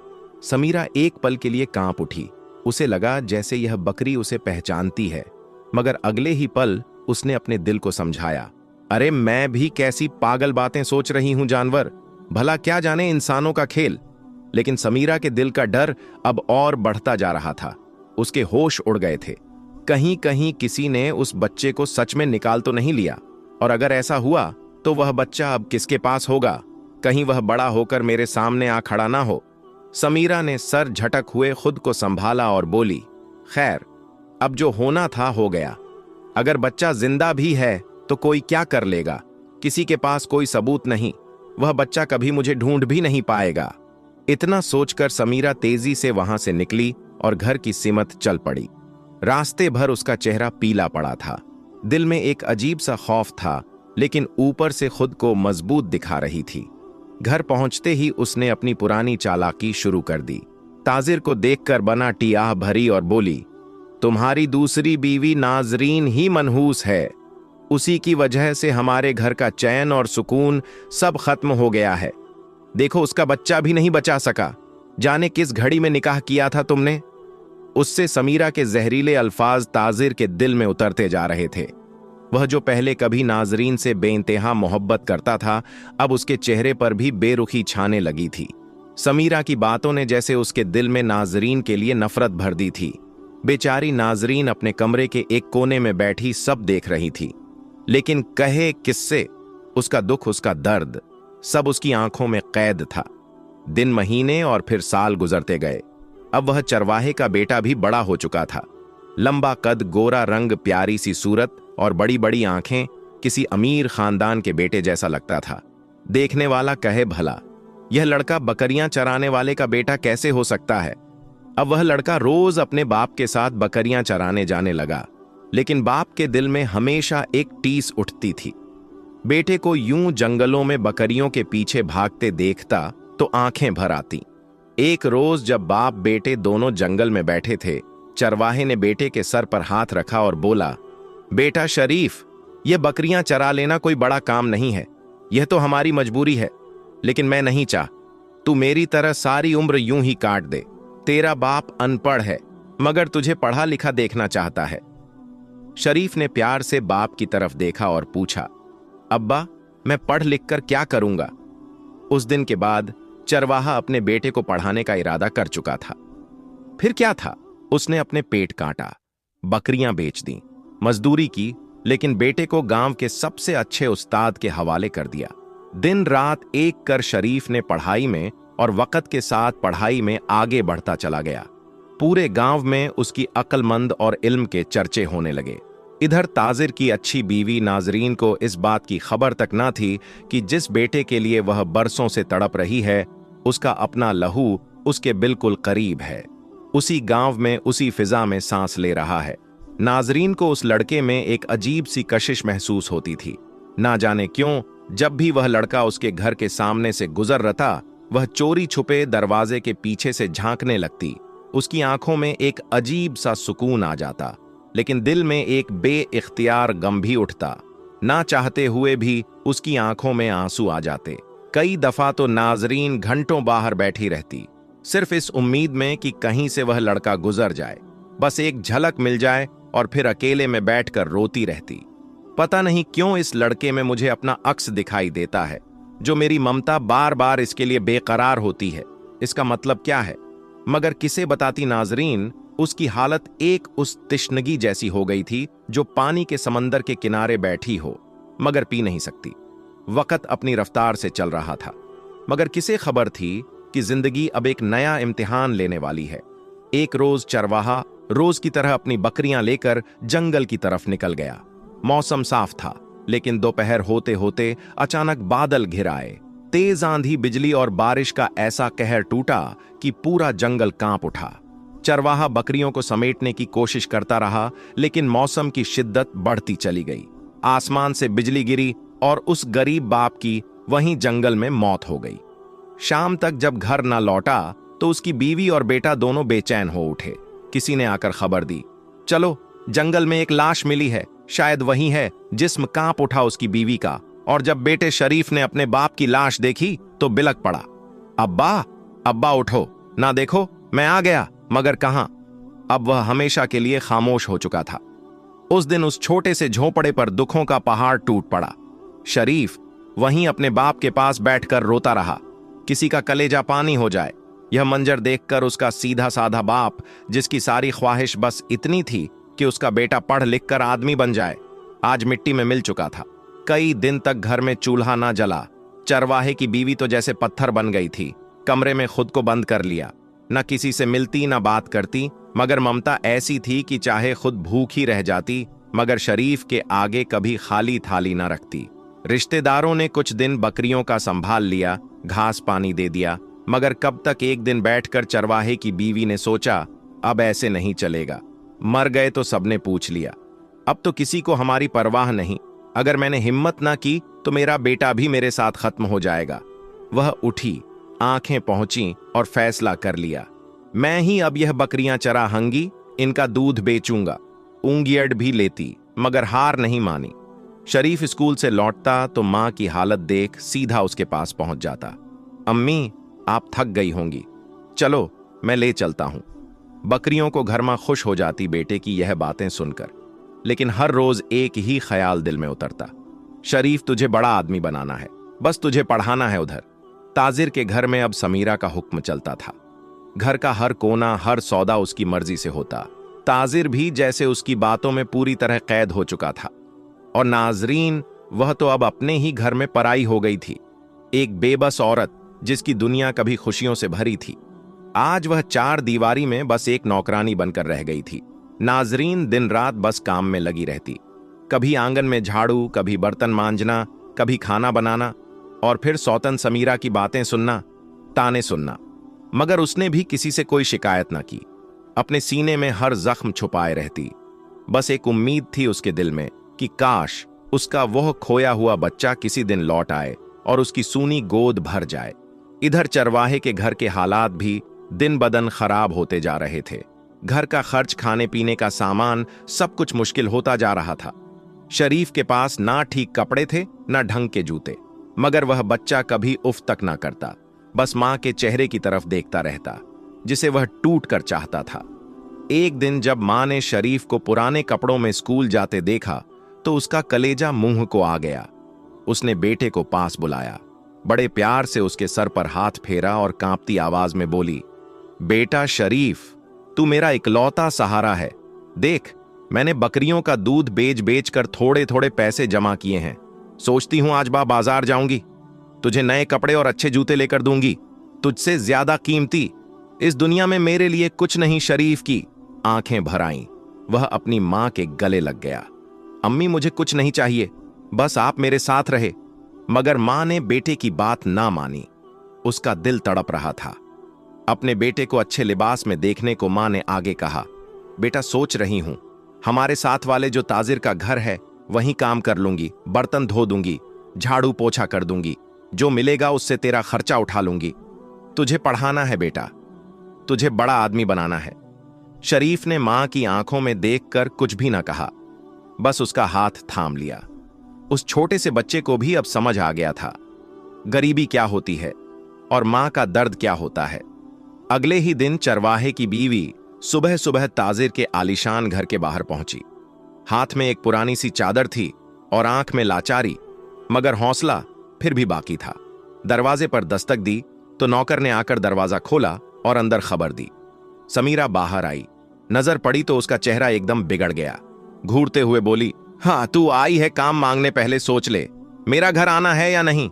समीरा एक पल के लिए कांप उठी। उसे लगा जैसे यह बकरी उसे पहचानती है, मगर अगले ही पल उसने अपने दिल को समझाया, अरे मैं भी कैसी पागल बातें सोच रही हूं जानवर, भला क्या जाने इंसानों का खेल। लेकिन समीरा के दिल का डर अब और बढ़ता जा रहा था। उसके होश उड़ गए थे। कहीं कहीं किसी ने उस बच्चे को सच में निकाल तो नहीं लिया, और अगर ऐसा हुआ तो वह बच्चा अब किसके पास होगा? कहीं वह बड़ा होकर मेरे सामने आ खड़ा ना हो। समीरा ने सर झटक हुए खुद को संभाला और बोली, खैर, अब जो होना था हो गया। अगर बच्चा जिंदा भी है तो कोई क्या कर लेगा? किसी के पास कोई सबूत नहीं, वह बच्चा कभी मुझे ढूंढ भी नहीं पाएगा। इतना सोचकर समीरा तेजी से वहां से निकली और घर की सिमत चल पड़ी। रास्ते भर उसका चेहरा पीला पड़ा था। दिल में एक अजीब सा खौफ था, लेकिन ऊपर से खुद को मजबूत दिखा रही थी। घर पहुंचते ही उसने अपनी पुरानी चालाकी शुरू कर दी। ताजिर को देखकर बनाटी आह भरी और बोली, तुम्हारी दूसरी बीवी नाजरीन ही मनहूस है। उसी की वजह से हमारे घर का चैन और सुकून सब खत्म हो गया है। देखो, उसका बच्चा भी नहीं बचा सका। जाने किस घड़ी में निकाह किया था तुमने। उससे समीरा के जहरीले अल्फाज ताजिर के दिल में उतरते जा रहे थे। वह जो पहले कभी नाजरीन से बेइंतहा मोहब्बत करता था, अब उसके चेहरे पर भी बेरुखी छाने लगी थी। समीरा की बातों ने जैसे उसके दिल में नाजरीन के लिए नफरत भर दी थी। बेचारी नाजरीन अपने कमरे के एक कोने में बैठी सब देख रही थी, लेकिन कहे किससे? उसका दुख, उसका दर्द सब उसकी आंखों में कैद था। दिन, महीने और फिर साल गुजरते गए। अब वह चरवाहे का बेटा भी बड़ा हो चुका था। लंबा कद, गोरा रंग, प्यारी सी सूरत और बड़ी बड़ी आंखें, किसी अमीर खानदान के बेटे जैसा लगता था। देखने वाला कहे भला, यह लड़का बकरियां चराने वाले का बेटा कैसे हो सकता है। अब वह लड़का रोज अपने बाप के साथ बकरियां चराने जाने लगा, लेकिन बाप के दिल में हमेशा एक टीस उठती थी। बेटे को यूं जंगलों में बकरियों के पीछे भागते देखता तो आंखें भर आती। एक रोज जब बाप बेटे दोनों जंगल में बैठे थे, चरवाहे ने बेटे के सर पर हाथ रखा और बोला, बेटा शरीफ, यह बकरियां चरा लेना कोई बड़ा काम नहीं है, यह तो हमारी मजबूरी है, लेकिन मैं नहीं चाह तू मेरी तरह सारी उम्र यूं ही काट दे। तेरा बाप अनपढ़ है, मगर तुझे पढ़ा लिखा देखना चाहता है। शरीफ ने प्यार से बाप की तरफ देखा और पूछा, अब्बा, मैं पढ़ लिख कर क्या करूंगा। उस दिन के बाद चरवाहा अपने बेटे को पढ़ाने का इरादा कर चुका था। फिर क्या था, उसने अपने पेट काटा, बकरियां बेच दी, मजदूरी की, लेकिन बेटे को गांव के सबसे अच्छे उस्ताद के हवाले कर दिया। दिन रात एक कर शरीफ ने पढ़ाई में और वक़्त के साथ पढ़ाई में आगे बढ़ता चला गया। पूरे गांव में उसकी अक्लमंद और इल्म के चर्चे होने लगे। इधर ताजिर की अच्छी बीवी नाजरीन को इस बात की खबर तक ना थी कि जिस बेटे के लिए वह बरसों से तड़प रही है, उसका अपना लहू उसके बिल्कुल करीब है, उसी गांव में उसी फिजा में सांस ले रहा है। नाजरीन को उस लड़के में एक अजीब सी कशिश महसूस होती थी। ना जाने क्यों जब भी वह लड़का उसके घर के सामने से गुजर रहा, वह चोरी छुपे दरवाजे के पीछे से झांकने लगती। उसकी आंखों में एक अजीब सा सुकून आ जाता, लेकिन दिल में एक बेइख्तियार गम भी उठता। ना चाहते हुए भी उसकी आंखों में आंसू आ जाते। कई दफा तो नाजरीन घंटों बाहर बैठी रहती, सिर्फ इस उम्मीद में कि कहीं से वह लड़का गुजर जाए, बस एक झलक मिल जाए, और फिर अकेले में बैठकर रोती रहती। पता नहीं क्यों इस लड़के में मुझे अपना अक्स दिखाई देता है, जो मेरी ममता बार बार इसके लिए बेकरार होती है। इसका मतलब क्या है? मगर किसे बताती नाजरीन, उसकी हालत एक उस तिश्नगी जैसी हो गई थी जो पानी के समंदर के किनारे बैठी हो मगर पी नहीं सकती। वक्त अपनी रफ्तार से चल रहा था, मगर किसे खबर थी कि जिंदगी अब एक नया इम्तिहान लेने वाली है। एक रोज चरवाहा रोज की तरह अपनी बकरियां लेकर जंगल की तरफ निकल गया। मौसम साफ था, लेकिन दोपहर होते होते अचानक बादल घिर आए। तेज आंधी, बिजली और बारिश का ऐसा कहर टूटा कि पूरा जंगल कांप उठा। चरवाहा बकरियों को समेटने की कोशिश करता रहा, लेकिन मौसम की शिद्दत बढ़ती चली गई। आसमान से बिजली गिरी और उस गरीब बाप की वहीं जंगल में मौत हो गई। शाम तक जब घर न लौटा तो उसकी बीवी और बेटा दोनों बेचैन हो उठे। किसी ने आकर खबर दी, चलो जंगल में एक लाश मिली है, शायद वही है। जिस्म कांप उठा उसकी बीवी का, और जब बेटे शरीफ ने अपने बाप की लाश देखी तो बिलक पड़ा, अब्बा, अब्बा उठो, ना देखो मैं आ गया। मगर कहां, अब वह हमेशा के लिए खामोश हो चुका था। उस दिन उस छोटे से झोंपड़े पर दुखों का पहाड़ टूट पड़ा। शरीफ वहीं अपने बाप के पास बैठकर रोता रहा। किसी का कलेजा पानी हो जाए। यह मंजर देखकर उसका सीधा साधा बाप, जिसकी सारी ख्वाहिश बस इतनी थी कि उसका बेटा पढ़ लिख कर आदमी बन जाए, आज मिट्टी में मिल चुका था। कई दिन तक घर में चूल्हा ना जला। चरवाहे की बीवी तो जैसे पत्थर बन गई थी। कमरे में खुद को बंद कर लिया, न किसी से मिलती न बात करती। मगर ममता ऐसी थी कि चाहे खुद भूखी रह जाती, मगर शरीफ के आगे कभी खाली थाली न रखती। रिश्तेदारों ने कुछ दिन बकरियों का संभाल लिया, घास पानी दे दिया, मगर कब तक। एक दिन बैठकर चरवाहे की बीवी ने सोचा, अब ऐसे नहीं चलेगा। मर गए तो सबने पूछ लिया, अब तो किसी को हमारी परवाह नहीं। अगर मैंने हिम्मत ना की तो मेरा बेटा भी मेरे साथ खत्म हो जाएगा। वह उठी, आंखें पहुंची और फैसला कर लिया, मैं ही अब यह बकरियां चराहूंगी, इनका दूध बेचूंगा। ऊंगियड भी लेती, मगर हार नहीं मानी। शरीफ स्कूल से लौटता तो मां की हालत देख सीधा उसके पास पहुंच जाता। अम्मी, आप थक गई होंगी, चलो मैं ले चलता हूं। बकरियों को घर में खुश हो जाती बेटे की यह बातें सुनकर, लेकिन हर रोज एक ही ख्याल दिल में उतरता, शरीफ तुझे बड़ा आदमी बनाना है, बस तुझे पढ़ाना है। उधर ताजिर के घर में अब समीरा का हुक्म चलता था। घर का हर कोना, हर सौदा उसकी मर्जी से होता। ताजिर भी जैसे उसकी बातों में पूरी तरह कैद हो चुका था। और नाजरीन, वह तो अब अपने ही घर में पराई हो गई थी। एक बेबस औरत जिसकी दुनिया कभी खुशियों से भरी थी, आज वह चार दीवारी में बस एक नौकरानी बनकर रह गई थी। नाजरीन दिन रात बस काम में लगी रहती, कभी आंगन में झाड़ू, कभी बर्तन मांजना, कभी खाना बनाना। और फिर सौतन समीरा की बातें सुनना, ताने सुनना। मगर उसने भी किसी से कोई शिकायत न की। अपने सीने में हर जख्म छुपाए रहती। बस एक उम्मीद थी उसके दिल में कि काश उसका वह खोया हुआ बच्चा किसी दिन लौट आए और उसकी सूनी गोद भर जाए। इधर चरवाहे के घर के हालात भी दिन बदन खराब होते जा रहे थे। घर का खर्च, खाने पीने का सामान, सब कुछ मुश्किल होता जा रहा था। शरीफ के पास ना ठीक कपड़े थे, ना ढंग के जूते, मगर वह बच्चा कभी उफ तक ना करता। बस मां के चेहरे की तरफ देखता रहता, जिसे वह टूट कर चाहता था। एक दिन जब मां ने शरीफ को पुराने कपड़ों में स्कूल जाते देखा तो उसका कलेजा मुंह को आ गया। उसने बेटे को पास बुलाया, बड़े प्यार से उसके सर पर हाथ फेरा और कांपती आवाज में बोली, बेटा शरीफ, तू मेरा इकलौता सहारा है। देख, मैंने बकरियों का दूध बेच बेच कर थोड़े थोड़े पैसे जमा किए हैं। सोचती हूं आज बाजार जाऊंगी, तुझे नए कपड़े और अच्छे जूते लेकर दूंगी। तुझसे ज्यादा कीमती इस दुनिया में मेरे लिए कुछ नहीं। शरीफ की आंखें भर आईं। वह अपनी मां के गले लग गया। अम्मी, मुझे कुछ नहीं चाहिए, बस आप मेरे साथ रहे। मगर मां ने बेटे की बात ना मानी। उसका दिल तड़प रहा था। अपने बेटे को अच्छे लिबास में देखने को मां ने आगे कहा, बेटा सोच रही हूं, हमारे साथ वाले जो ताजिर का घर है वहीं काम कर लूंगी, बर्तन धो दूंगी, झाड़ू पोछा कर दूंगी, जो मिलेगा उससे तेरा खर्चा उठा लूंगी। तुझे पढ़ाना है बेटा, तुझे बड़ा आदमी बनाना है। शरीफ ने मां की आंखों में देखकर कुछ भी ना कहा, बस उसका हाथ थाम लिया। उस छोटे से बच्चे को भी अब समझ आ गया था गरीबी क्या होती है और मां का दर्द क्या होता है। अगले ही दिन चरवाहे की बीवी सुबह सुबह ताजिर के आलीशान घर के बाहर पहुंची। हाथ में एक पुरानी सी चादर थी और आंख में लाचारी, मगर हौसला फिर भी बाकी था। दरवाजे पर दस्तक दी तो नौकर ने आकर दरवाजा खोला और अंदर खबर दी। समीरा बाहर आई। नजर पड़ी तो उसका चेहरा एकदम बिगड़ गया। घूरते हुए बोली, हाँ तू आई है काम मांगने, पहले सोच ले मेरा घर आना है या नहीं।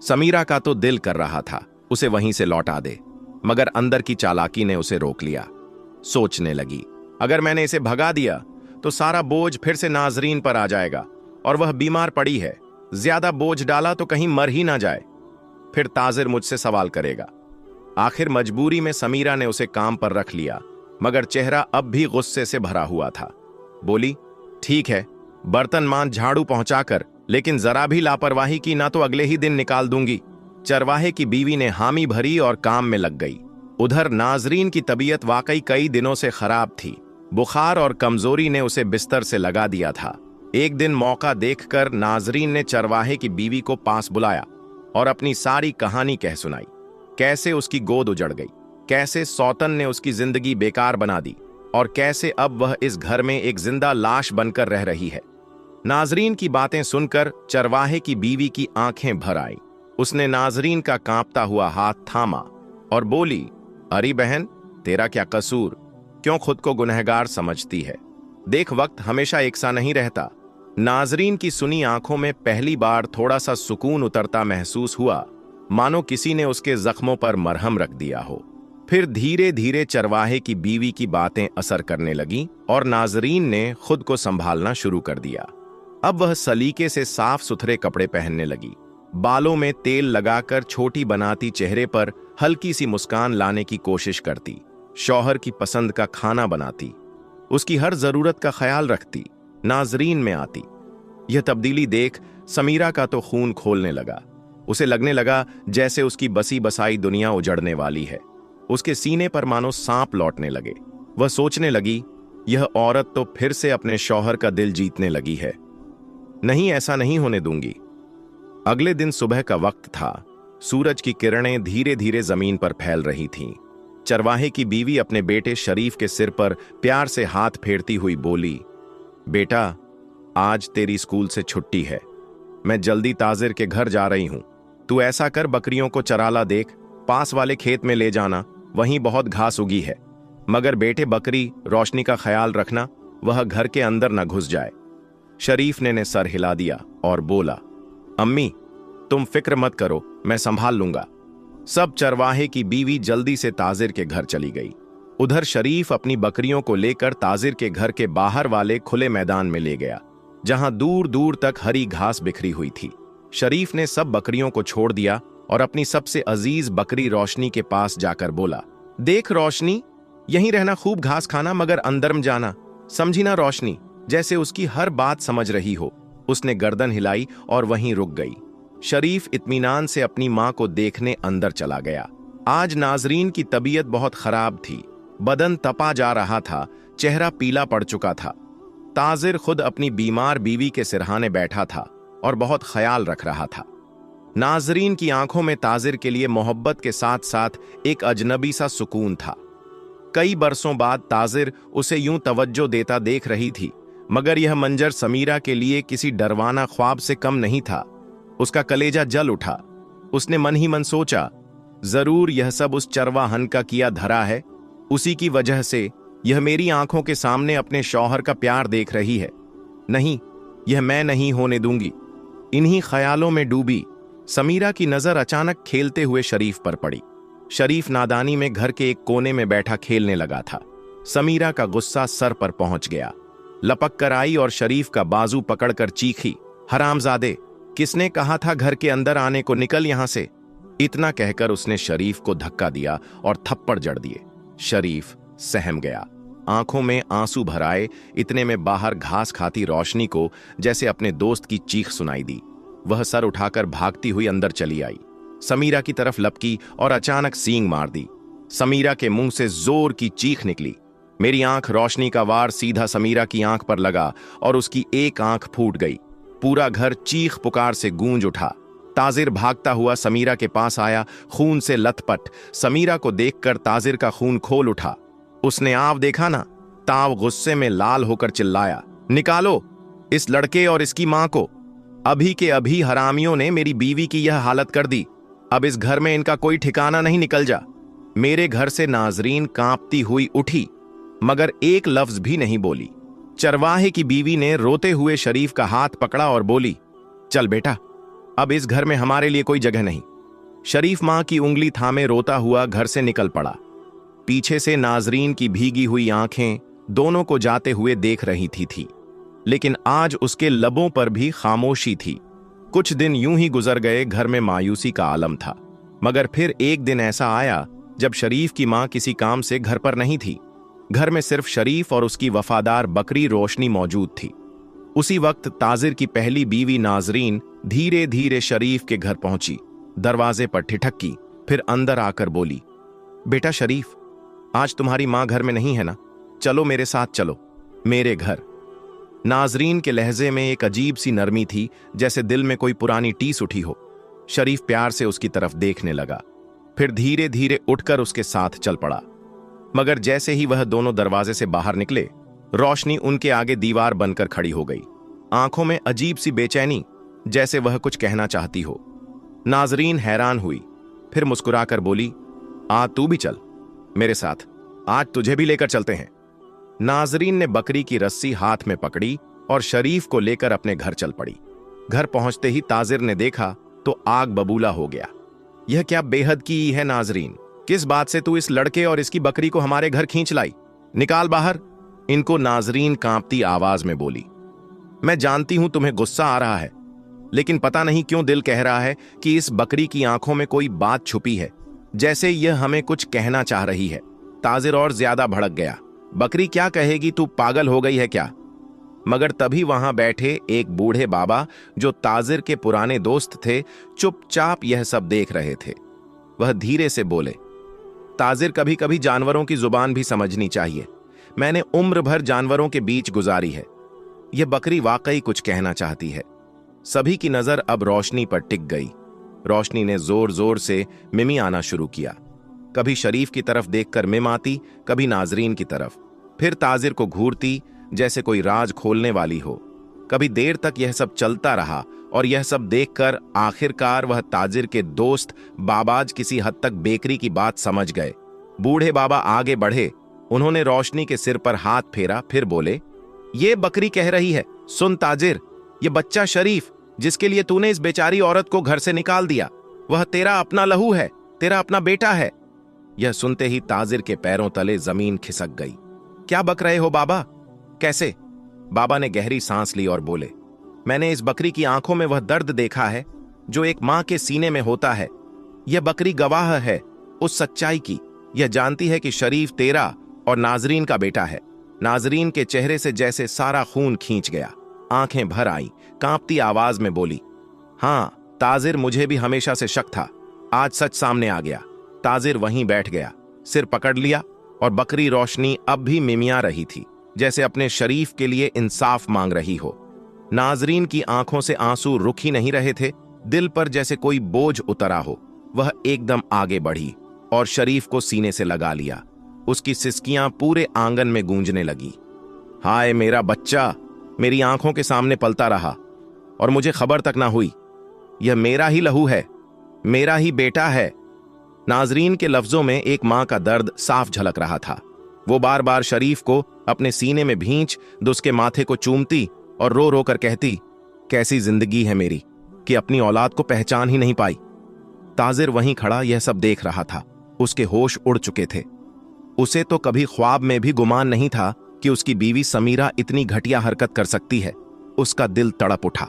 समीरा का तो दिल कर रहा था उसे वहीं से लौटा दे, मगर अंदर की चालाकी ने उसे रोक लिया। सोचने लगी, अगर मैंने इसे भगा दिया तो सारा बोझ फिर से नाजरीन पर आ जाएगा और वह बीमार पड़ी है। ज्यादा बोझ डाला तो कहीं मर ही ना जाए, फिर ताजिर मुझसे सवाल करेगा। आखिर मजबूरी में समीरा ने उसे काम पर रख लिया, मगर चेहरा अब भी गुस्से से भरा हुआ था। बोली, ठीक है, बर्तन मान झाड़ू पहुंचाकर, लेकिन जरा भी लापरवाही की ना तो अगले ही दिन निकाल दूंगी। चरवाहे की बीवी ने हामी भरी और काम में लग गई। उधर नाजरीन की तबीयत वाकई कई दिनों से खराब थी। बुखार और कमजोरी ने उसे बिस्तर से लगा दिया था। एक दिन मौका देखकर नाजरीन ने चरवाहे की बीवी को पास बुलाया और अपनी सारी कहानी कह सुनाई। कैसे उसकी गोद उजड़ गई, कैसे सौतन ने उसकी जिंदगी बेकार बना दी और कैसे अब वह इस घर में एक जिंदा लाश बनकर रह रही है। नाजरीन की बातें सुनकर चरवाहे की बीवी की आंखें भर आईं। उसने नाजरीन का कांपता हुआ हाथ थामा और बोली, अरे बहन, तेरा क्या कसूर, क्यों खुद को गुनहगार समझती है? देख, वक्त हमेशा एक सा नहीं रहता। नाजरीन की सुनी आंखों में पहली बार थोड़ा सा सुकून उतरता महसूस हुआ, मानो किसी ने उसके जख्मों पर मरहम रख दिया हो। फिर धीरे धीरे चरवाहे की बीवी की बातें असर करने लगी और नाजरीन ने खुद को संभालना शुरू कर दिया। अब वह सलीके से साफ सुथरे कपड़े पहनने लगी, बालों में तेल लगाकर छोटी बनाती, चेहरे पर हल्की सी मुस्कान लाने की कोशिश करती, शौहर की पसंद का खाना बनाती, उसकी हर जरूरत का ख्याल रखती, नाजरीन में आती। यह तब्दीली देख समीरा का तो खून खोलने लगा। उसे लगने लगा जैसे उसकी बसी बसाई दुनिया उजड़ने वाली है। उसके सीने पर मानो सांप लौटने लगे। वह सोचने लगी, यह औरत तो फिर से अपने शौहर का दिल जीतने लगी है। नहीं, ऐसा नहीं होने दूंगी। अगले दिन सुबह का वक्त था। सूरज की किरणें धीरे धीरे जमीन पर फैल रही थीं। चरवाहे की बीवी अपने बेटे शरीफ के सिर पर प्यार से हाथ फेरती हुई बोली, बेटा, आज तेरी स्कूल से छुट्टी है। मैं जल्दी ताजिर के घर जा रही हूं। तू ऐसा कर, बकरियों को चराला देख, पास वाले खेत में ले जाना, वहीं बहुत घास उगी है। मगर बेटे, बकरी रोशनी का ख्याल रखना, वह घर के अंदर न घुस जाए। शरीफ ने सर हिला दिया और बोला, अम्मी, तुम फिक्र मत करो, मैं संभाल लूंगा। सब चरवाहे की बीवी जल्दी से ताजिर के घर चली गई। उधर शरीफ अपनी बकरियों को लेकर ताजिर के घर के बाहर वाले खुले मैदान में ले गया, जहां दूर दूर तक हरी घास बिखरी हुई थी। शरीफ ने सब बकरियों को छोड़ दिया और अपनी सबसे अजीज बकरी रोशनी के पास जाकर बोला, देख रोशनी, यहीं रहना, खूब घास खाना, मगर अंदर में जाना, समझी ना रोशनी? जैसे उसकी हर बात समझ रही हो। उसने गर्दन हिलाई और वहीं रुक गई। शरीफ इत्मीनान से अपनी मां को देखने अंदर चला गया। आज नाजरीन की तबीयत बहुत खराब थी। बदन तपा जा रहा था, चेहरा पीला पड़ चुका था। ताजिर खुद अपनी बीमार बीवी के सिरहाने बैठा था और बहुत ख्याल रख रहा था। नाजरीन की आंखों में ताजिर के लिए मोहब्बत के साथ साथ एक अजनबी सा सुकून था। कई बरसों बाद ताजिर उसे यूं तवज्जो देता देख रही थी, मगर यह मंजर समीरा के लिए किसी डरवाना ख्वाब से कम नहीं था। उसका कलेजा जल उठा। उसने मन ही मन सोचा, जरूर यह सब उस चरवाहन का किया धरा है। उसी की वजह से यह मेरी आंखों के सामने अपने शौहर का प्यार देख रही है। नहीं, यह मैं नहीं होने दूंगी। इन्हीं ख्यालों में डूबी समीरा की नजर अचानक खेलते हुए शरीफ पर पड़ी। शरीफ नादानी में घर के एक कोने में बैठा खेलने लगा था। समीरा का गुस्सा सर पर पहुंच गया। लपक कर आई और शरीफ का बाजू पकड़कर चीखी, हरामजादे, किसने कहा था घर के अंदर आने को? निकल यहां से। इतना कहकर उसने शरीफ को धक्का दिया और थप्पड़ जड़ दिए। शरीफ सहम गया। आंखों में आंसू भराए इतने में बाहर घास खाती रोशनी को जैसे अपने दोस्त की चीख सुनाई दी। वह सर उठाकर भागती हुई अंदर चली आई। समीरा की तरफ लपकी और अचानक सींग मार दी। समीरा के मुंह से जोर की चीख निकली। मेरी आंख रोशनी का वार सीधा समीरा की आंख पर लगा और उसकी एक आंख फूट गई। पूरा घर चीख पुकार से गूंज उठा। ताजिर भागता हुआ समीरा के पास आया, खून से लथपथ। समीरा को देखकर ताजिर का खून खोल उठा। उसने आव देखा ना? ताव गुस्से में लाल होकर चिल्लाया, निकालो इस लड़के और इसकी मां को। अभी के अभी हरामियों ने मेरी बीवी की यह हालत कर दी। अब इस घर में इनका कोई ठिकाना नहीं। निकल जा। मेरे घर से नाजरीन कांपती हुई उठी, मगर एक लफ्ज भी नहीं बोली। चरवाहे की बीवी ने रोते हुए शरीफ का हाथ पकड़ा और बोली, चल बेटा, अब इस घर में हमारे लिए कोई जगह नहीं। शरीफ मां की उंगली थामे रोता हुआ घर से निकल पड़ा। पीछे से नाजरीन की भीगी हुई आंखें दोनों को जाते हुए देख रही थी, लेकिन आज उसके लबों पर भी खामोशी थी। कुछ दिन यूं ही गुजर गए। घर में मायूसी का आलम था, मगर फिर एक दिन ऐसा आया जब शरीफ की मां किसी काम से घर पर नहीं थी। घर में सिर्फ शरीफ और उसकी वफादार बकरी रोशनी मौजूद थी। उसी वक्त ताजिर की पहली बीवी नाजरीन धीरे धीरे शरीफ के घर पहुंची। दरवाजे पर ठिठकी, फिर अंदर आकर बोली, बेटा शरीफ, आज तुम्हारी मां घर में नहीं है ना? चलो मेरे साथ चलो, मेरे घर। नाजरीन के लहजे में एक अजीब सी नरमी थी, जैसे दिल में कोई पुरानी टीस उठी हो। शरीफ प्यार से उसकी तरफ देखने लगा, फिर धीरे धीरे उठकर उसके साथ चल पड़ा। मगर जैसे ही वह दोनों दरवाजे से बाहर निकले, रोशनी उनके आगे दीवार बनकर खड़ी हो गई। आंखों में अजीब सी बेचैनी, जैसे वह कुछ कहना चाहती हो। नाजरीन हैरान हुई, फिर मुस्कुराकर बोली, आ तू भी चल मेरे साथ, आज तुझे भी लेकर चलते हैं। नाजरीन ने बकरी की रस्सी हाथ में पकड़ी और शरीफ को लेकर अपने घर चल पड़ी। घर पहुंचते ही ताजिर ने देखा तो आग बबूला हो गया। यह क्या बेहद की है नाजरीन? किस बात से तू इस लड़के और इसकी बकरी को हमारे घर खींच लाई? निकाल बाहर इनको। नाजरीन कांपती आवाज में बोली, मैं जानती हूं तुम्हें गुस्सा आ रहा है, लेकिन पता नहीं क्यों दिल कह रहा है कि इस बकरी की आंखों में कोई बात छुपी है, जैसे यह हमें कुछ कहना चाह रही है। ताजिर और ज्यादा भड़क गया, बकरी क्या कहेगी? तू पागल हो गई है क्या? मगर तभी वहां बैठे एक बूढ़े बाबा, जो ताजिर के पुराने दोस्त थे, चुपचाप यह सब देख रहे थे। वह धीरे से बोले, ताजिर, कभी कभी जानवरों की जुबान भी समझनी चाहिए। मैंने उम्र भर जानवरों के बीच गुजारी है। यह बकरी वाकई कुछ कहना चाहती है। सभी की नजर अब रोशनी पर टिक गई। रोशनी ने जोर जोर से मिमी आना शुरू किया। कभी शरीफ की तरफ देखकर मिम आती, कभी नाजरीन की तरफ, फिर ताजिर को घूरती जैसे कोई राज खोलने वाली हो। कभी देर तक यह सब चलता रहा और यह सब देखकर आखिरकार वह ताजिर के दोस्त बाबाज किसी हद तक बेकरी की बात समझ गए। बूढ़े बाबा आगे बढ़े, उन्होंने रोशनी के सिर पर हाथ फेरा, फिर बोले, ये बकरी कह रही है, सुन ताजिर, ये बच्चा शरीफ जिसके लिए तूने इस बेचारी औरत को घर से निकाल दिया, वह तेरा अपना लहू है, तेरा अपना बेटा है। यह सुनते ही ताजिर के पैरों तले जमीन खिसक गई। क्या बक रहे हो बाबा? कैसे? बाबा ने गहरी सांस ली और बोले, मैंने इस बकरी की आंखों में वह दर्द देखा है जो एक मां के सीने में होता है। यह बकरी गवाह है उस सच्चाई की। यह जानती है कि शरीफ तेरा और नाजरीन का बेटा है। नाजरीन के चेहरे से जैसे सारा खून खींच गया, आंखें भर आईं, कांपती आवाज में बोली, हां ताजिर, मुझे भी हमेशा से शक था, आज सच सामने आ गया। ताजिर वहीं बैठ गया, सिर पकड़ लिया, और बकरी रोशनी अब भी मिमिया रही थी, जैसे अपने शरीफ के लिए इंसाफ मांग रही हो। नाजरीन की आंखों से आंसू रुक ही नहीं रहे थे, दिल पर जैसे कोई बोझ उतरा हो। वह एकदम आगे बढ़ी और शरीफ को सीने से लगा लिया। उसकी सिसकियां पूरे आंगन में गूंजने लगी। हाय मेरा बच्चा मेरी आंखों के सामने पलता रहा और मुझे खबर तक ना हुई। यह मेरा ही लहू है, मेरा ही बेटा है। नाजरीन के लफ्जों में एक मां का दर्द साफ झलक रहा था। वो बार बार शरीफ को अपने सीने में भींच उसके माथे को चूमती और रो रो कर कहती, कैसी जिंदगी है मेरी कि अपनी औलाद को पहचान ही नहीं पाई। ताजिर वहीं खड़ा यह सब देख रहा था। उसके होश उड़ चुके थे। उसे तो कभी ख्वाब में भी गुमान नहीं था कि उसकी बीवी समीरा इतनी घटिया हरकत कर सकती है। उसका दिल तड़प उठा।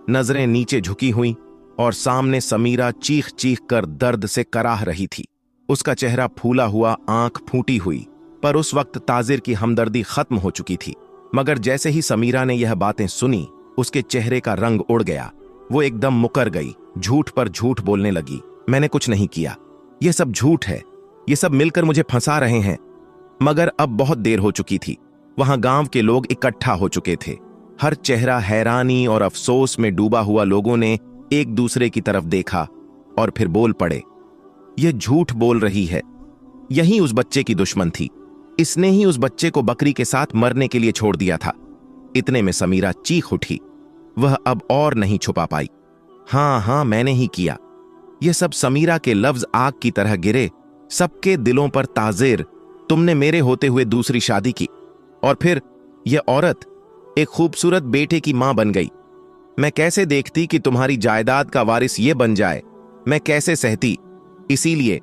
नजरें नीचे झुकी हुईं और सामने समीरा चीख चीख कर दर्द से कराह रही थी। उसका चेहरा फूला हुआ, आंख फूटी हुई, पर उस वक्त ताजिर की हमदर्दी खत्म हो चुकी थी। मगर जैसे ही समीरा ने यह बातें सुनी, उसके चेहरे का रंग उड़ गया। वो एकदम मुकर गई, झूठ पर झूठ बोलने लगी। मैंने कुछ नहीं किया, यह सब झूठ है, ये सब मिलकर मुझे फंसा रहे हैं। मगर अब बहुत देर हो चुकी थी। वहां गांव के लोग इकट्ठा हो चुके थे। हर चेहरा हैरानी और अफसोस में डूबा हुआ। लोगों ने एक दूसरे की तरफ देखा और फिर बोल पड़े, यह झूठ बोल रही है, यही उस बच्चे की दुश्मन थी, इसने ही उस बच्चे को बकरी के साथ मरने के लिए छोड़ दिया था। इतने में समीरा चीख उठी। वह अब और नहीं छुपा पाई। हां मैंने ही किया। यह सब समीरा के लफ्ज आग की तरह गिरे सबके दिलों पर। ताजिर, तुमने मेरे होते हुए दूसरी शादी की और फिर यह औरत एक खूबसूरत बेटे की मां बन गई। मैं कैसे देखती कि तुम्हारी जायदाद का वारिस ये बन जाए, मैं कैसे सहती। इसीलिए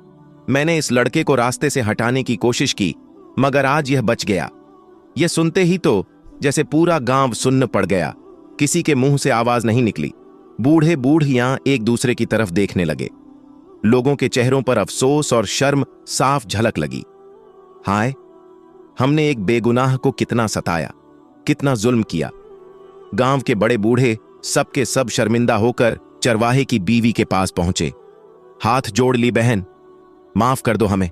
मैंने इस लड़के को रास्ते से हटाने की कोशिश की, मगर आज यह बच गया। यह सुनते ही तो जैसे पूरा गांव सुन्न पड़ गया। किसी के मुंह से आवाज नहीं निकली। बूढ़े बूढ़ियां एक दूसरे की तरफ देखने लगे। लोगों के चेहरों पर अफसोस और शर्म साफ झलक लगी। हाय, हमने एक बेगुनाह को कितना सताया, कितना जुल्म किया। गांव के बड़े बूढ़े सबके सब शर्मिंदा होकर चरवाहे की बीवी के पास पहुंचे। हाथ जोड़ ली, बहन माफ कर दो हमें,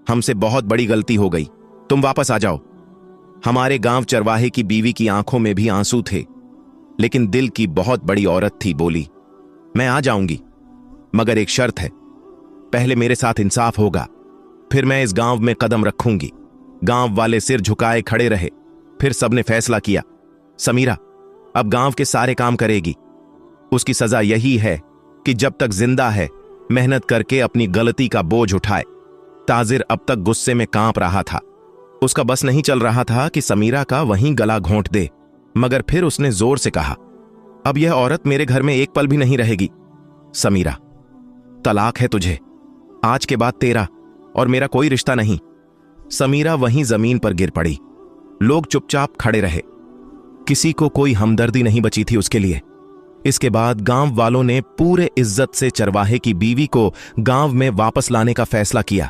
हमसे बहुत बड़ी गलती हो गई, तुम वापस आ जाओ। हमारे गांव चरवाहे की बीवी की आंखों में भी आंसू थे, लेकिन दिल की बहुत बड़ी औरत थी। बोली, मैं आ जाऊंगी, मगर एक शर्त है, पहले मेरे साथ इंसाफ होगा, फिर मैं इस गांव में कदम रखूंगी। गांव वाले सिर झुकाए खड़े रहे। फिर सबने फैसला किया, समीरा अब गांव के सारे काम करेगी। उसकी सजा यही है कि जब तक जिंदा है मेहनत करके अपनी गलती का बोझ उठाए। ताजिर अब तक गुस्से में कांप रहा था। उसका बस नहीं चल रहा था कि समीरा का वहीं गला घोंट दे, मगर फिर उसने जोर से कहा, अब यह औरत मेरे घर में एक पल भी नहीं रहेगी। समीरा, तलाक है तुझे, आज के बाद तेरा और मेरा कोई रिश्ता नहीं। समीरा वहीं जमीन पर गिर पड़ी। लोग चुपचाप खड़े रहे। किसी को कोई हमदर्दी नहीं बची थी उसके लिए। इसके बाद गांव वालों ने पूरे इज्जत से चरवाहे की बीवी को गांव में वापस लाने का फैसला किया।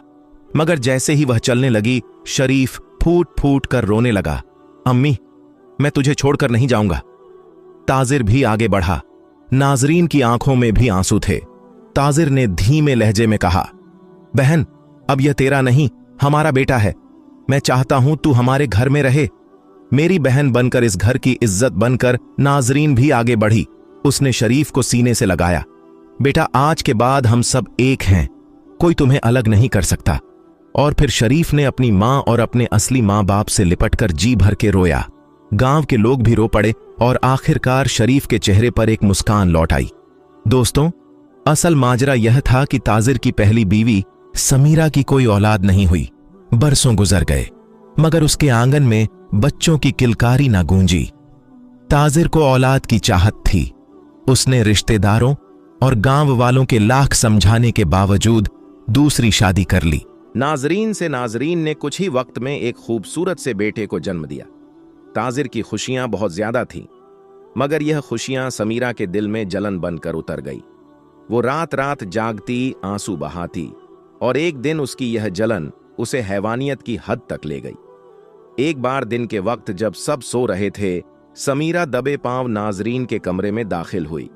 मगर जैसे ही वह चलने लगी, शरीफ फूट फूट कर रोने लगा। अम्मी, मैं तुझे छोड़कर नहीं जाऊंगा। ताजिर भी आगे बढ़ा। नाजरीन की आंखों में भी आंसू थे। ताजिर ने धीमे लहजे में कहा, बहन अब यह तेरा नहीं, हमारा बेटा है। मैं चाहता हूं तू हमारे घर में रहे, मेरी बहन बनकर, इस घर की इज्जत बनकर। नाजरीन भी आगे बढ़ी। उसने शरीफ को सीने से लगाया। बेटा, आज के बाद हम सब एक हैं, कोई तुम्हें अलग नहीं कर सकता। और फिर शरीफ ने अपनी मां और अपने असली मां बाप से लिपटकर जी भर के रोया। गांव के लोग भी रो पड़े और आखिरकार शरीफ के चेहरे पर एक मुस्कान लौट आई। दोस्तों, असल माजरा यह था कि ताजिर की पहली बीवी समीरा की कोई औलाद नहीं हुई। बरसों गुजर गए, मगर उसके आंगन में बच्चों की किलकारी ना गूंजी। ताजिर को औलाद की चाहत थी। उसने रिश्तेदारों और गांव वालों के लाख समझाने के बावजूद दूसरी शादी कर ली। नाजरीन ने कुछ ही वक्त में एक खूबसूरत से बेटे को जन्म दिया। ताजिर की खुशियां बहुत ज्यादा थीं, मगर यह खुशियां समीरा के दिल में जलन बनकर उतर गई। वो रात रात जागती, आंसू बहाती, और एक दिन उसकी यह जलन उसे हैवानियत की हद तक ले गई। एक बार दिन के वक्त जब सब सो रहे थे, समीरा दबे पांव नाजरीन के कमरे में दाखिल हुई।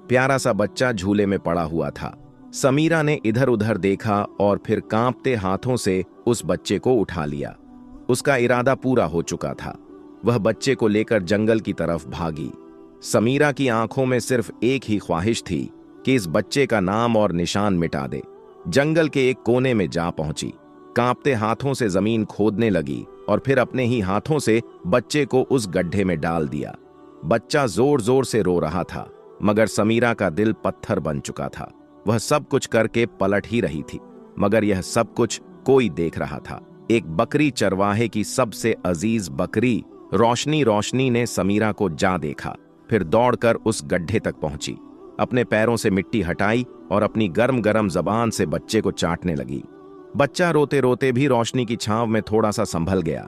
प्यारा सा बच्चा झूले में पड़ा हुआ था। समीरा ने इधर उधर देखा और फिर कांपते हाथों से उस बच्चे को उठा लिया। उसका इरादा पूरा हो चुका था। वह बच्चे को लेकर जंगल की तरफ भागी। समीरा की आंखों में सिर्फ एक ही ख्वाहिश थी कि इस बच्चे का नाम और निशान मिटा दे। जंगल के एक कोने में जा पहुंची, कांपते हाथों से जमीन खोदने लगी और फिर अपने ही हाथों से बच्चे को उस गड्ढे में डाल दिया। बच्चा जोर जोर से रो रहा था, मगर समीरा का दिल पत्थर बन चुका था। वह सब कुछ करके पलट ही रही थी, मगर यह सब कुछ कोई देख रहा था। एक बकरी चरवाहे की सबसे अजीज बकरी रोशनी ने समीरा को जा देखा, फिर दौड़कर उस गड्ढे तक पहुंची, अपने पैरों से मिट्टी हटाई और अपनी गर्म गर्म जबान से बच्चे को चाटने लगी। बच्चा रोते रोते भी रोशनी की छांव में थोड़ा सा संभल गया।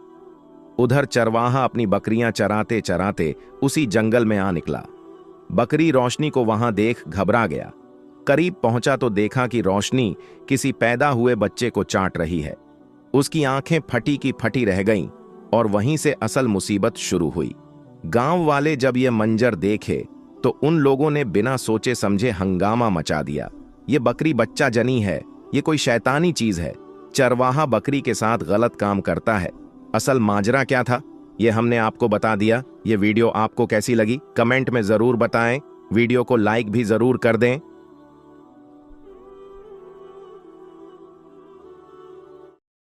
उधर चरवाहा अपनी बकरियां चराते चराते उसी जंगल में आ निकला। बकरी रोशनी को वहां देख घबरा गया। करीब पहुंचा तो देखा कि रोशनी किसी पैदा हुए बच्चे को चाट रही है। उसकी आंखें फटी की फटी रह गईं और वहीं से असल मुसीबत शुरू हुई। गांव वाले जब ये मंजर देखे तो उन लोगों ने बिना सोचे समझे हंगामा मचा दिया। ये बकरी बच्चा जनी है, ये कोई शैतानी चीज है, चरवाहा बकरी के साथ गलत काम करता है। असल माजरा क्या था ये हमने आपको बता दिया। ये वीडियो आपको कैसी लगी कमेंट में जरूर बताएं। वीडियो को लाइक भी जरूर कर दें।